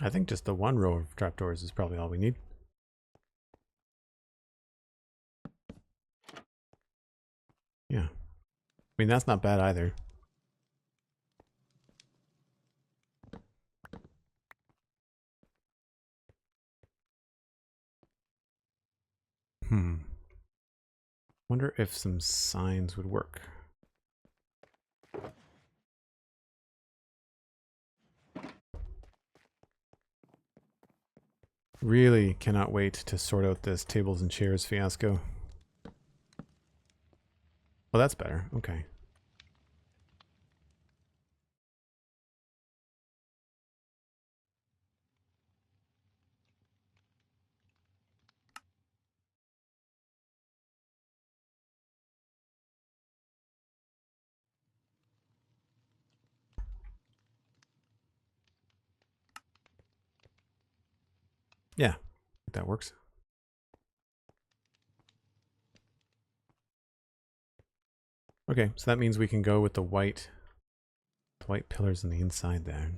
I think just the one row of trapdoors is probably all we need. Yeah. I mean, that's not bad either. Wonder if some signs would work. Really cannot wait to sort out this tables and chairs fiasco. Oh, that's better. Okay. Yeah, that works. Okay, so that means we can go with the white pillars on the inside there.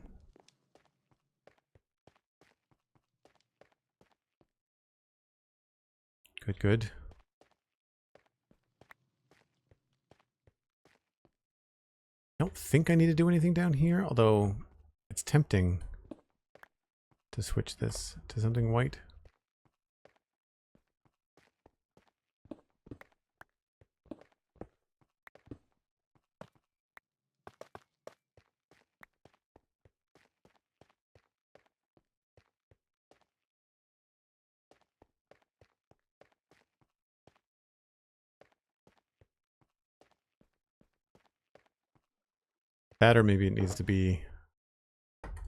Good, good. I don't think I need to do anything down here, although it's tempting to switch this to something white. That, or maybe it needs to be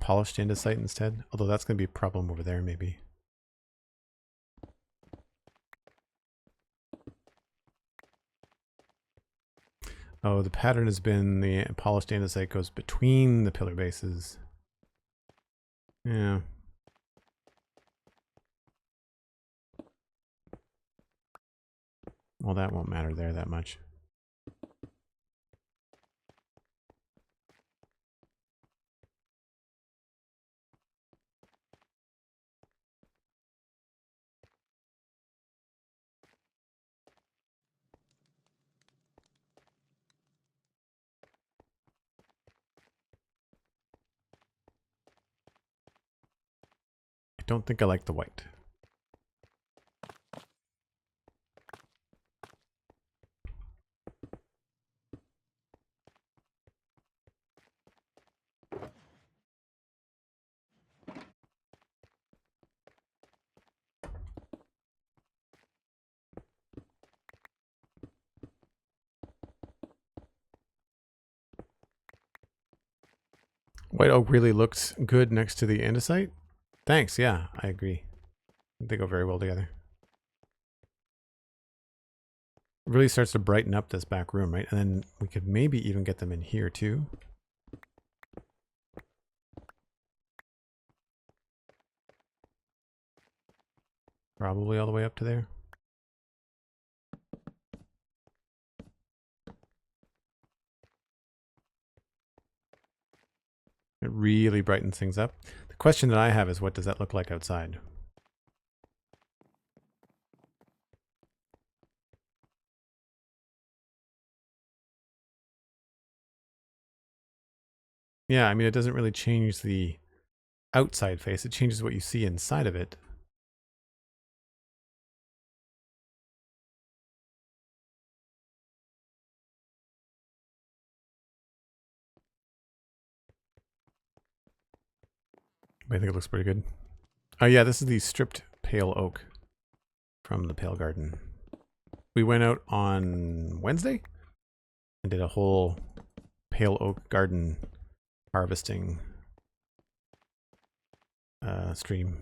polished andesite instead, although that's going to be a problem over there maybe. Oh, the pattern has been the polished andesite goes between the pillar bases. Yeah. Well, that won't matter there that much. I don't think I like the white. White oak really looks good next to the andesite. Thanks, yeah, I agree. They go very well together. It really starts to brighten up this back room, right? And then we could maybe even get them in here too. Probably all the way up to there. It really brightens things up. The question that I have is, what does that look like outside? Yeah, I mean, it doesn't really change the outside face. It changes what you see inside of it. I think it looks pretty good. Oh yeah, this is the stripped pale oak from the Pale Garden. We went out on Wednesday and did a whole pale oak garden harvesting stream.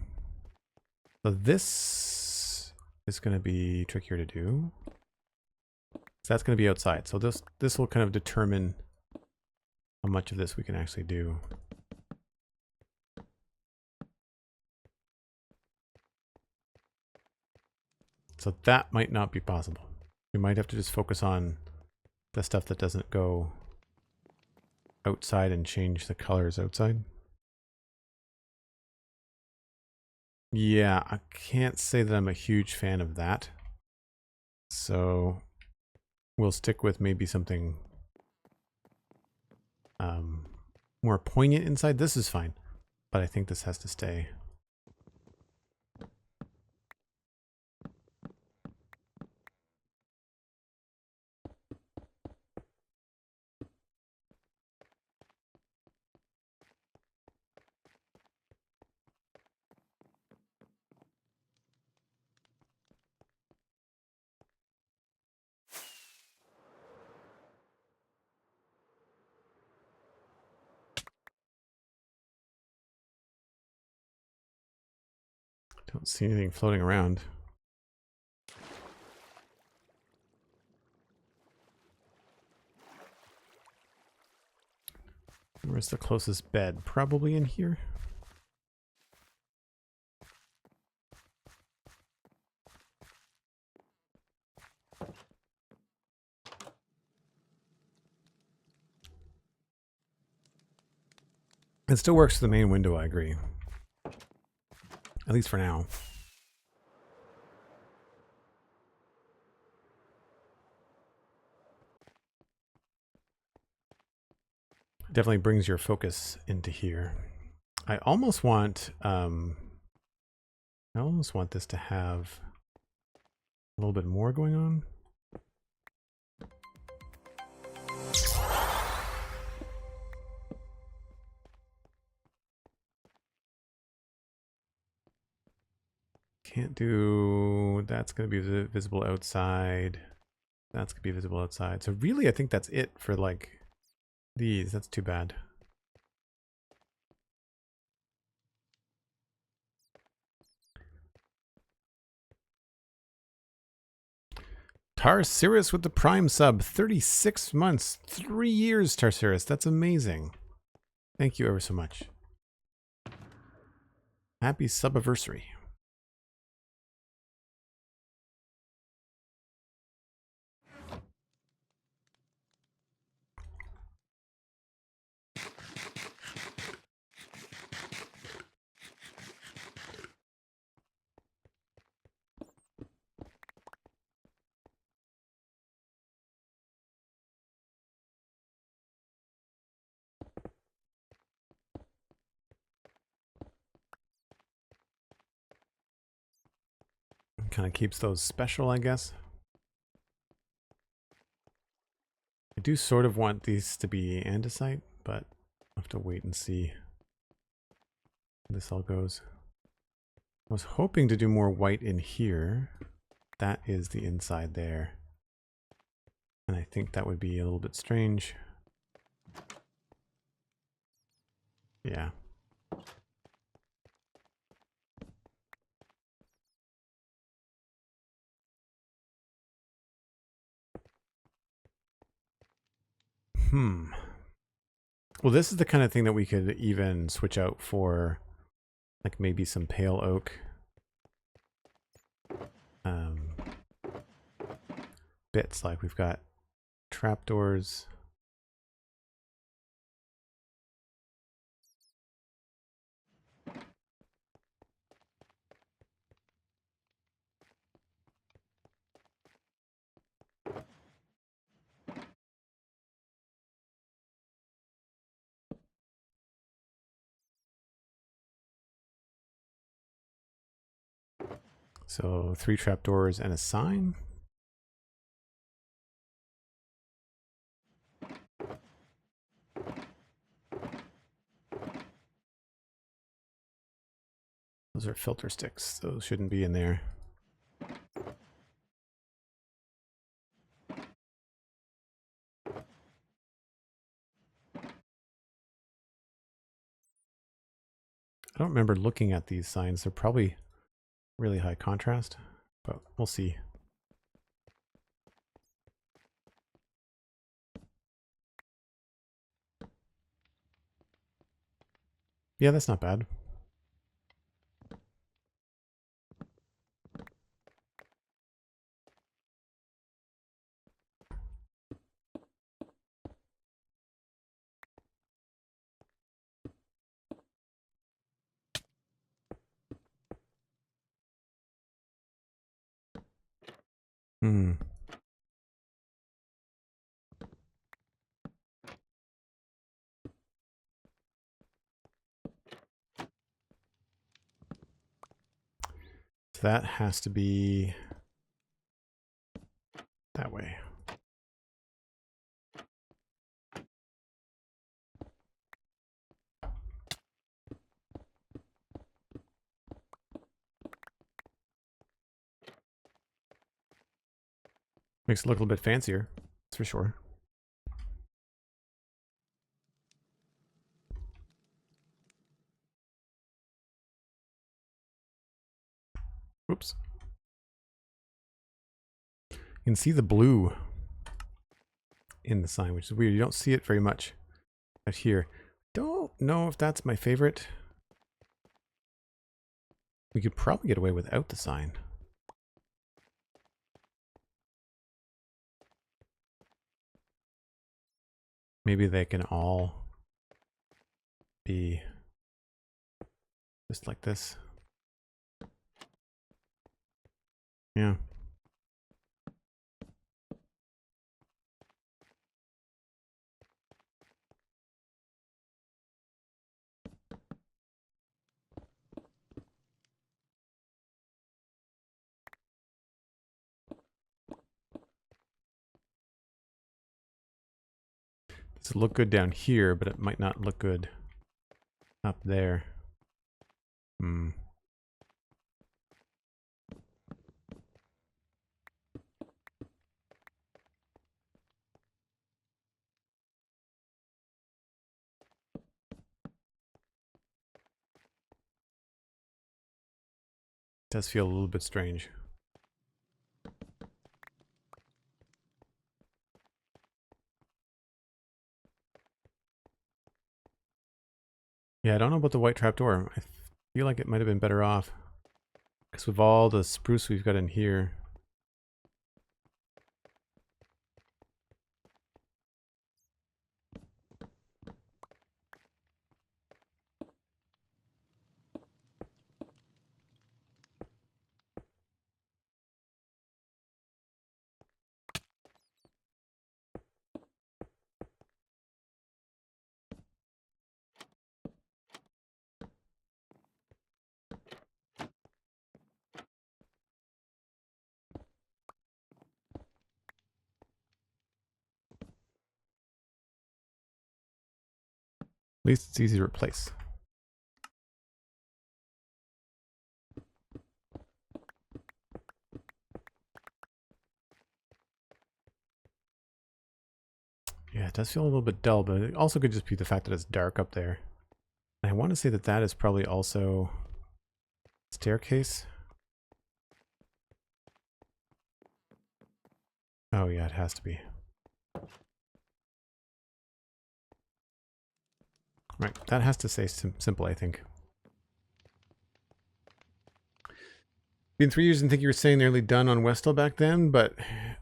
So this is going to be trickier to do. So that's going to be outside. So this will kind of determine how much of this we can actually do. So that might not be possible. We might have to just focus on the stuff that doesn't go outside and change the colors outside. Yeah, I can't say that I'm a huge fan of that. So we'll stick with maybe something more poignant inside. This is fine, but I think this has to stay. Don't see anything floating around. Where's the closest bed? Probably in here. It still works for the main window, I agree. At least for now. Definitely brings your focus into here. I almost want this to have a little bit more going on. Can't do, that's going to be visible outside. That's going to be visible outside. So really, I think that's it for like these. That's too bad. Tarsiris with the Prime sub, 36 months, 3 years, Tarsiris. That's amazing. Thank you ever so much. Happy subiversary. Kind of keeps those special, I guess. I do sort of want these to be andesite, but I'll have to wait and see how this all goes. I was hoping to do more white in here. That is the inside there. And I think that would be a little bit strange. Yeah. Well, this is the kind of thing that we could even switch out for, like, maybe some pale oak bits. Like, we've got trapdoors. So 3 trapdoors and a sign. Those are filter sticks. Those shouldn't be in there. I don't remember looking at these signs. They're probably really high contrast, but we'll see. Yeah, that's not bad. Hmm. So that has to be that way. Makes it look a little bit fancier, that's for sure. Oops. You can see the blue in the sign, which is weird. You don't see it very much out here. Don't know if that's my favorite. We could probably get away without the sign. Maybe they can all be just like this. Yeah. Does it look good down here, but it might not look good up there. Hmm. Does feel a little bit strange. Yeah, I don't know about the white trapdoor. I feel like it might have been better off. Because with all the spruce we've got in here. At least it's easy to replace. Yeah, it does feel a little bit dull, but it also could just be the fact that it's dark up there. I want to say that that is probably also staircase. Oh yeah, it has to be. Right, that has to say simple, I think. Been 3 years and think you were saying nearly done on Westhill back then, but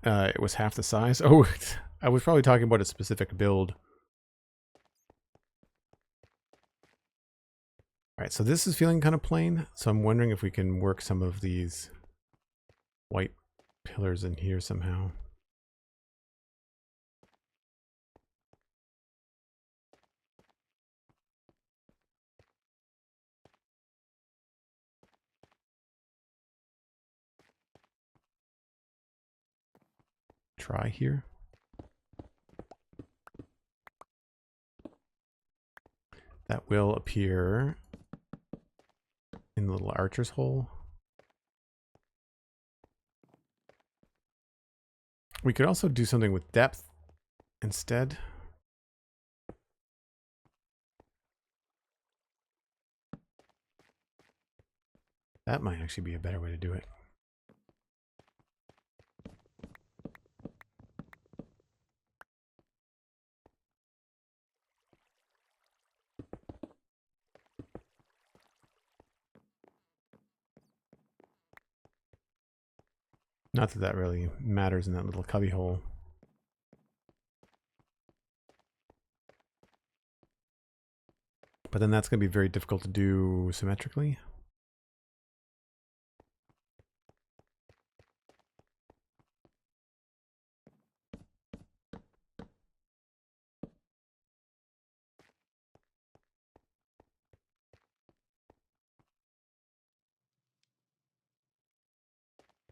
it was half the size. Oh, I was probably talking about a specific build. Alright, so this is feeling kind of plain, so I'm wondering if we can work some of these white pillars in here somehow. Try here. That will appear in the little archer's hole. We could also do something with depth instead. That might actually be a better way to do it. Not that that really matters in that little cubby hole. But then that's going to be very difficult to do symmetrically.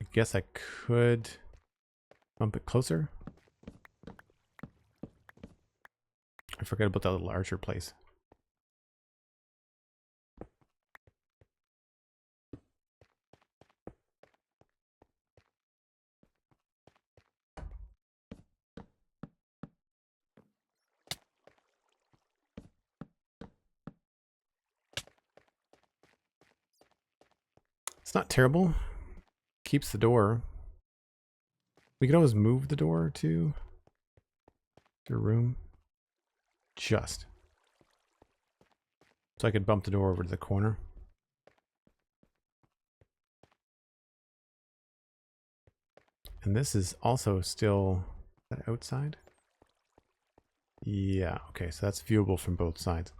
I guess I could bump it closer. I forgot about that little archer place. It's not terrible. Keeps the door. We could always move the door to your room. Just. So I could bump the door over to the corner. And this is also still outside. Yeah, okay, so that's viewable from both sides.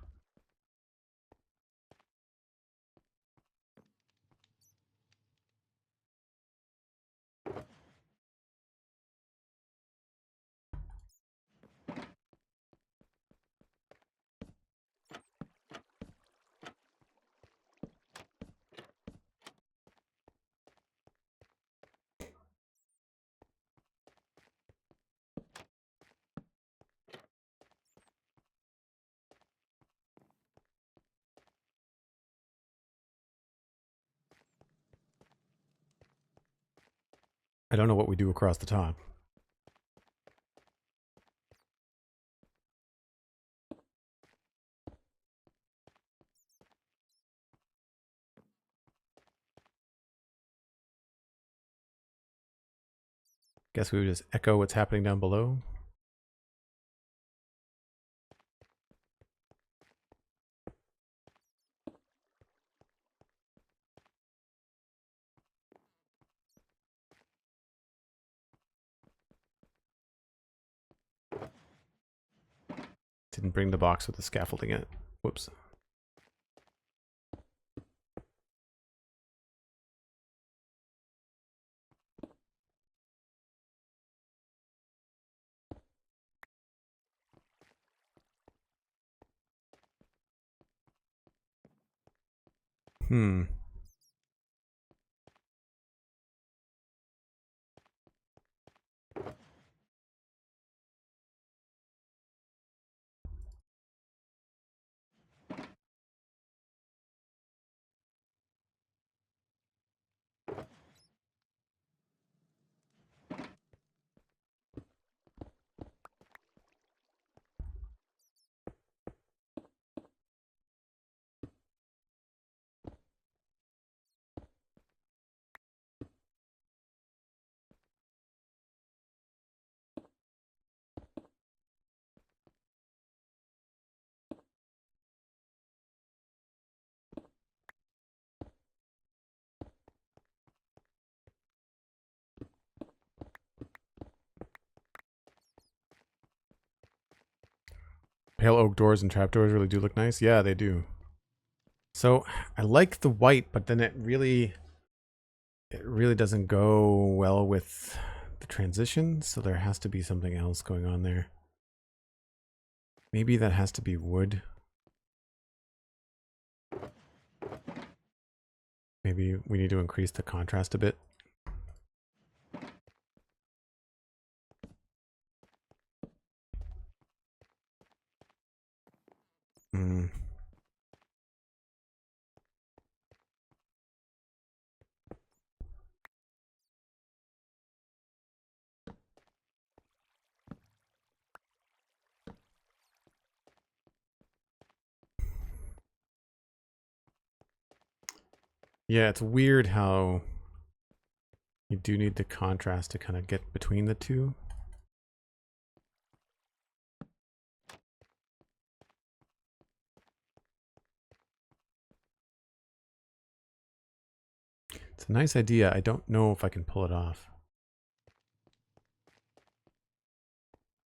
I don't know what we do across the top. Guess we would just echo what's happening down below. Didn't bring the box with the scaffolding in it. Whoops. Hmm. Pale oak doors and trapdoors really do look nice. Yeah, they do. So I like the white, but then it really doesn't go well with the transition. So there has to be something else going on there. Maybe that has to be wood. Maybe we need to increase the contrast a bit. Hmm. Yeah, it's weird how you do need the contrast to kind of get between the two. It's a nice idea. I don't know if I can pull it off.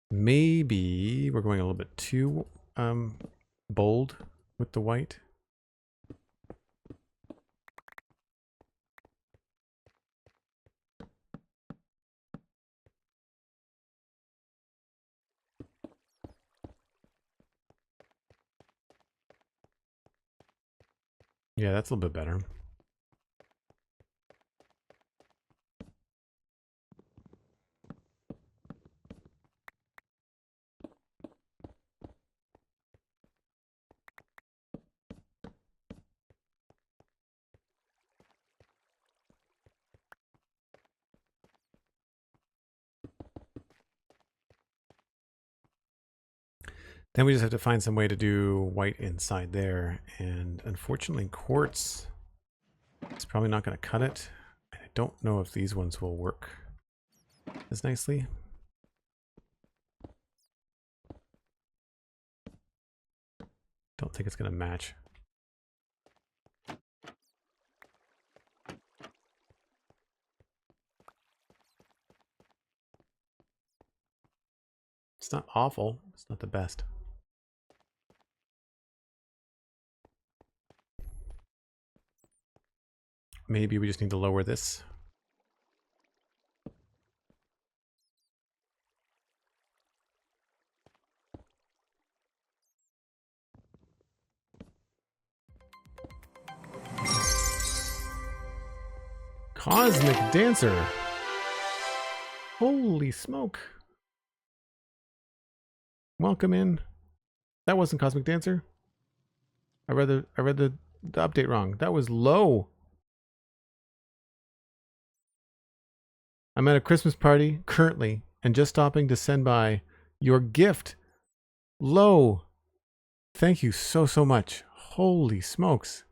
Maybe we're going a little bit too bold with the white. Yeah, that's a little bit better. Then we just have to find some way to do white inside there. And unfortunately, quartz is probably not going to cut it. I don't know if these ones will work as nicely. Don't think it's going to match. It's not awful. It's not the best. Maybe we just need to lower this. Cosmic Dancer. Holy smoke. Welcome in. That wasn't Cosmic Dancer. I read the update wrong. That was low. I'm at a Christmas party currently and just stopping to send by your gift. Low. Thank you so much. Holy smokes.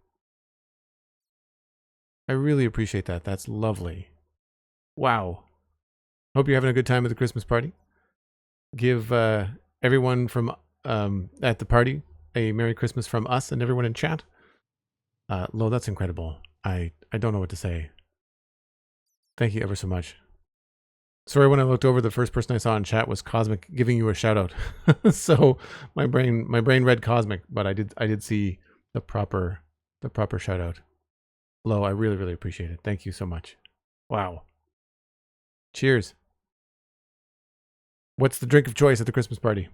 I really appreciate that. That's lovely. Wow. Hope you're having a good time at the Christmas party. Give everyone from at the party a Merry Christmas from us and everyone in chat. Lo, that's incredible. I don't know what to say. Thank you ever so much. Sorry, when I looked over, the first person I saw in chat was Cosmic giving you a shout out. So my brain read Cosmic, but I did see the proper shout out. Lo, I really appreciate it. Thank you so much. Wow. Cheers. What's the drink of choice at the Christmas party?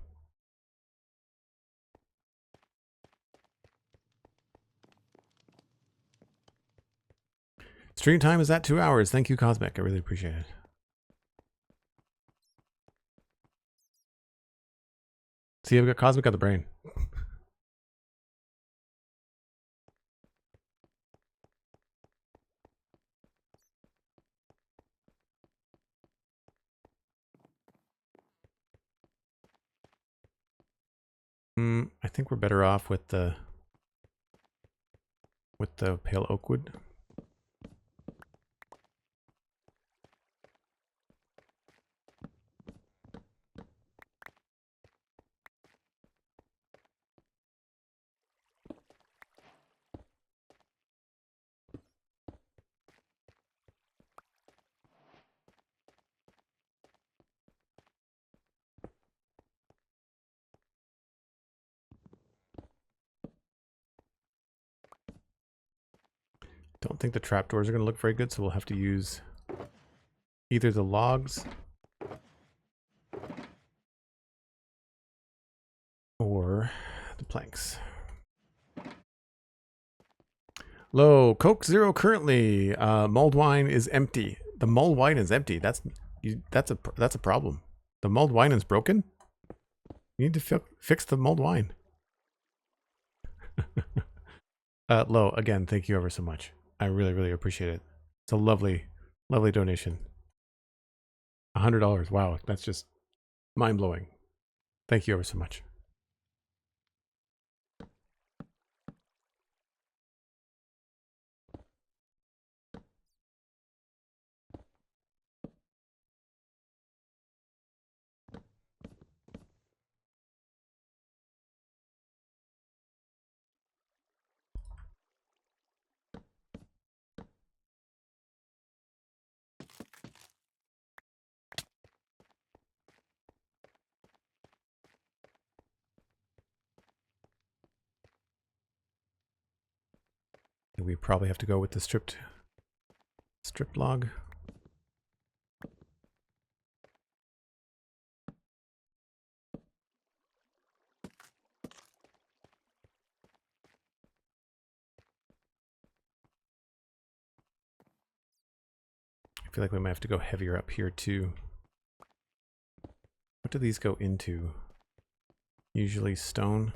Stream time is at 2 hours. Thank you, Cosmic. I really appreciate it. See, I've got Cosmic on the brain. I think we're better off with the pale oak wood. Don't think the trapdoors are going to look very good, so we'll have to use either the logs or the planks. Low, Coke Zero currently. Mulled wine is empty. The mulled wine is empty. That's a problem. The mulled wine is broken. You need to fix the mulled wine. Low, again, thank you ever so much. I really, really appreciate it. It's a lovely, lovely donation. $100. Wow, that's just mind-blowing. Thank you ever so much. We probably have to go with the stripped log. I feel like we might have to go heavier up here too. What do these go into? Usually stone.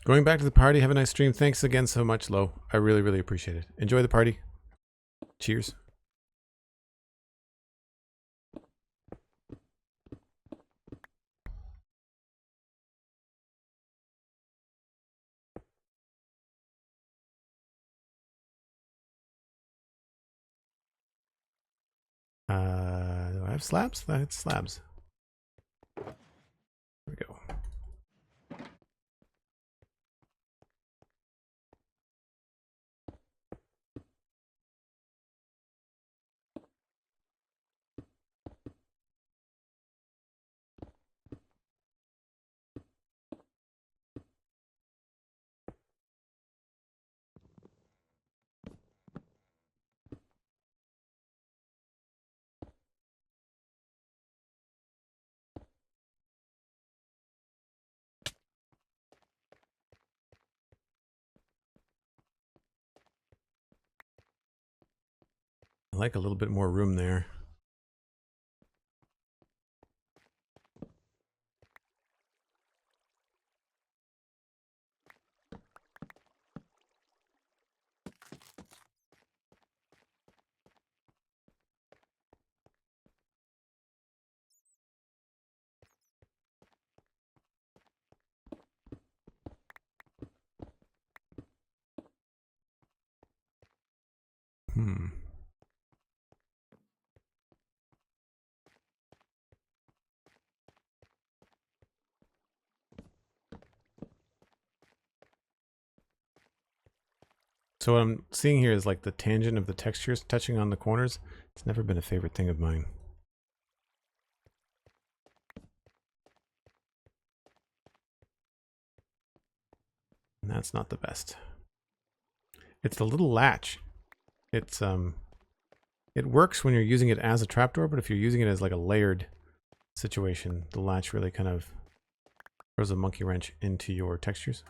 Going back to the party. Have a nice stream. Thanks again so much, Lo. I really, really appreciate it. Enjoy the party. Cheers. Do I have slabs? I had slabs. There we go. I like a little bit more room there. So what I'm seeing here is like the tangent of the textures touching on the corners. It's never been a favorite thing of mine. And that's not the best. It's the little latch. It's it works when you're using it as a trapdoor, but if you're using it as like a layered situation, the latch really kind of throws a monkey wrench into your textures.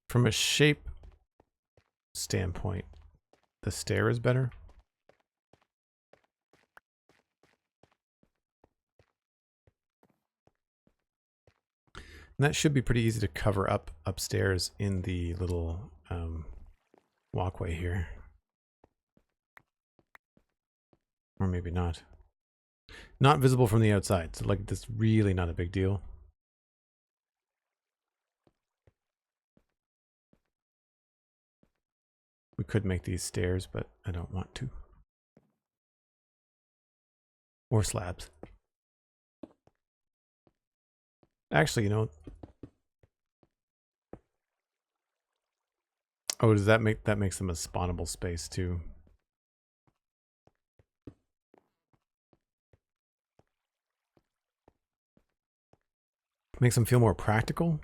From a shape standpoint, the stair is better. And that should be pretty easy to cover up upstairs in the little walkway here. Or maybe not. Not visible from the outside. So like, that's really not a big deal. We could make these stairs, but I don't want to. Or slabs. Actually, you know. Oh, does that makes them a spawnable space too? Makes them feel more practical?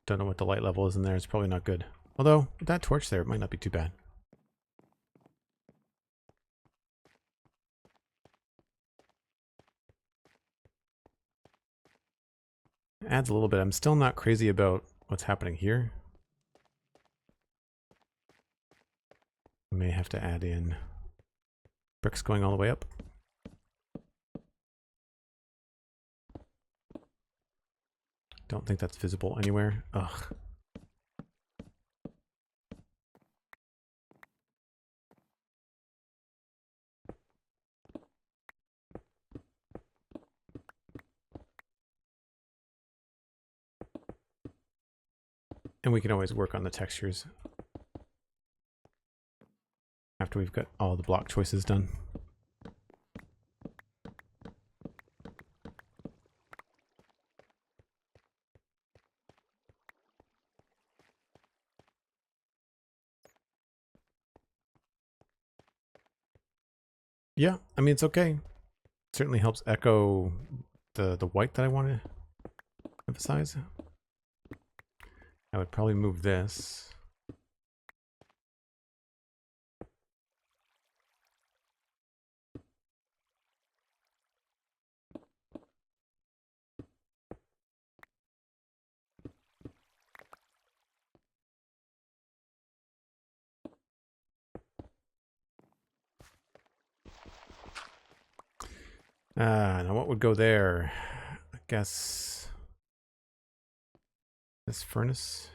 Don't know what the light level is in there. It's probably not good. Although, with that torch there, it might not be too bad. Adds a little bit. I'm still not crazy about what's happening here. We may have to add in bricks going all the way up. Don't think that's visible anywhere. Ugh. And we can always work on the textures after we've got all the block choices done. Yeah, I mean, it's okay. It certainly helps echo the white that I want to emphasize. I would probably move this. Now what would go there? I guess this furnace.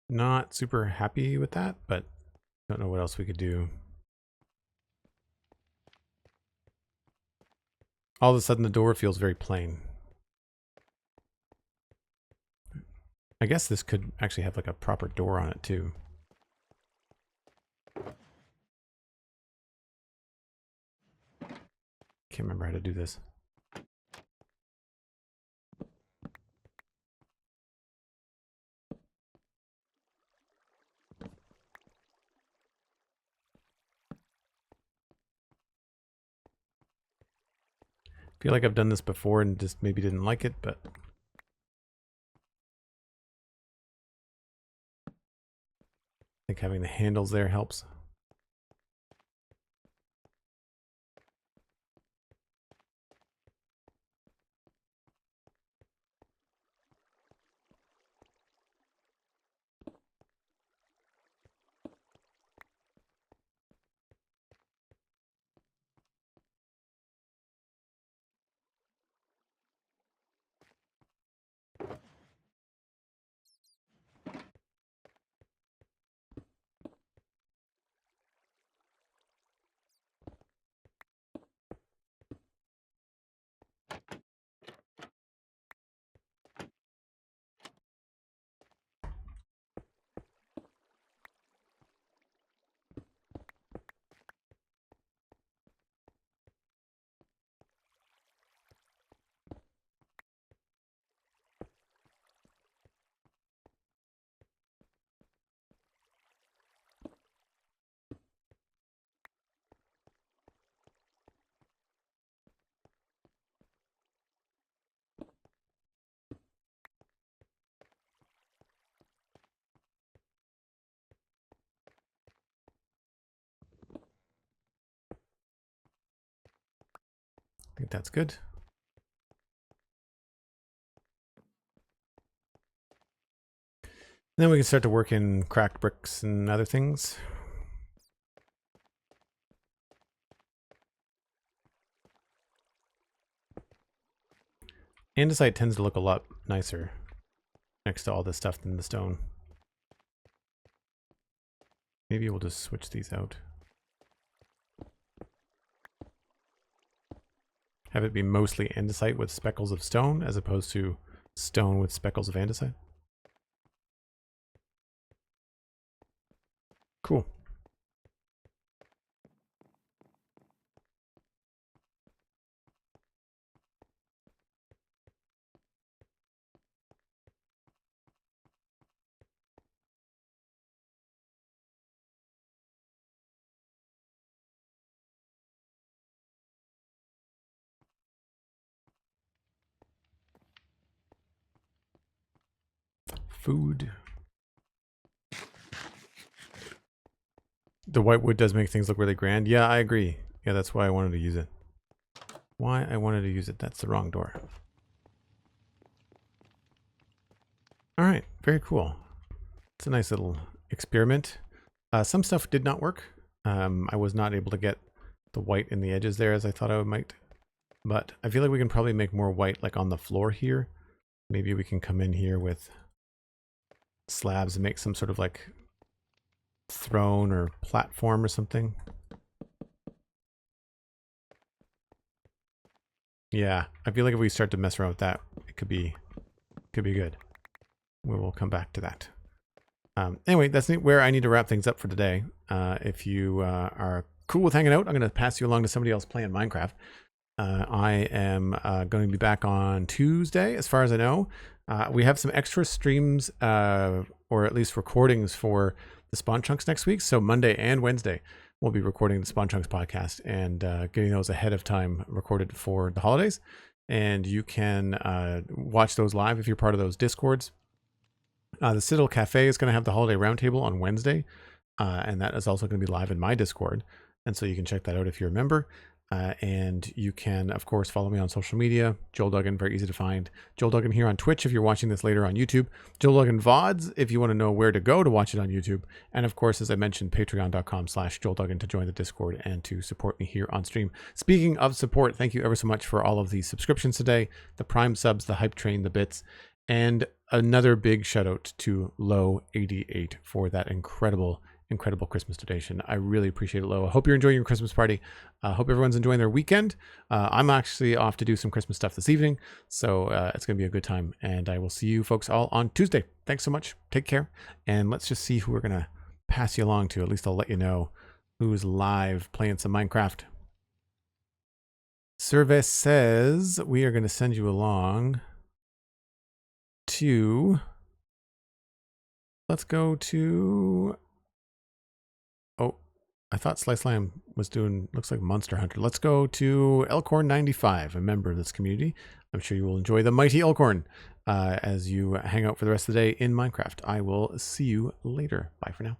Not super happy with that, but don't know what else we could do. All of a sudden the door feels very plain. I guess this could actually have like a proper door on it too. Can't remember how to do this. Feel like I've done this before and just maybe didn't like it, but I think having the handles there helps. think that's good. And then we can start to work in cracked bricks and other things. Andesite tends to look a lot nicer next to all this stuff than the stone. Maybe we'll just switch these out. Have it be mostly andesite with speckles of stone as opposed to stone with speckles of andesite. Cool. Food. The white wood does make things look really grand. Yeah, I agree. Yeah, that's why I wanted to use it. Why I wanted to use it. That's the wrong door. All right, very cool. It's a nice little experiment. Some stuff did not work. I was not able to get the white in the edges there as I thought I might. But I feel like we can probably make more white like on the floor here. Maybe we can come in here with slabs and make some sort of like throne or platform or something. Yeah, I feel like if we start to mess around with that, it could be good. We will come back to that. Anyway, that's where I need to wrap things up for today. If you are cool with hanging out, I'm going to pass you along to somebody else playing Minecraft. I am going to be back on Tuesday, as far as I know. We have some extra streams, or at least recordings for the Spawn Chunks next week. So Monday and Wednesday, we'll be recording the Spawn Chunks podcast and getting those ahead of time recorded for the holidays. And you can watch those live if you're part of those Discords. The Citadel Cafe is going to have the holiday roundtable on Wednesday. And that is also going to be live in my Discord. And so you can check that out if you're a member. And you can, of course, follow me on social media. Joel Duggan, very easy to find. Joel Duggan here on Twitch if you're watching this later on YouTube. Joel Duggan VODs if you want to know where to go to watch it on YouTube. And of course, as I mentioned, patreon.com/Joel Duggan to join the Discord and to support me here on stream. Speaking of support, thank you ever so much for all of the subscriptions today, the Prime subs, the Hype Train, the bits, and another big shout out to Low88 for that incredible Christmas donation. I really appreciate it, Lo. I hope you're enjoying your Christmas party. I hope everyone's enjoying their weekend. I'm actually off to do some Christmas stuff this evening, so it's going to be a good time, and I will see you folks all on Tuesday. Thanks so much. Take care, and let's just see who we're going to pass you along to. At least I'll let you know who's live playing some Minecraft. Service says we are going to send you along to... Let's go to... Oh, I thought Slice Lamb was doing, looks like Monster Hunter. Let's go to Elkhorn95, a member of this community. I'm sure you will enjoy the mighty Elkhorn as you hang out for the rest of the day in Minecraft. I will see you later. Bye for now.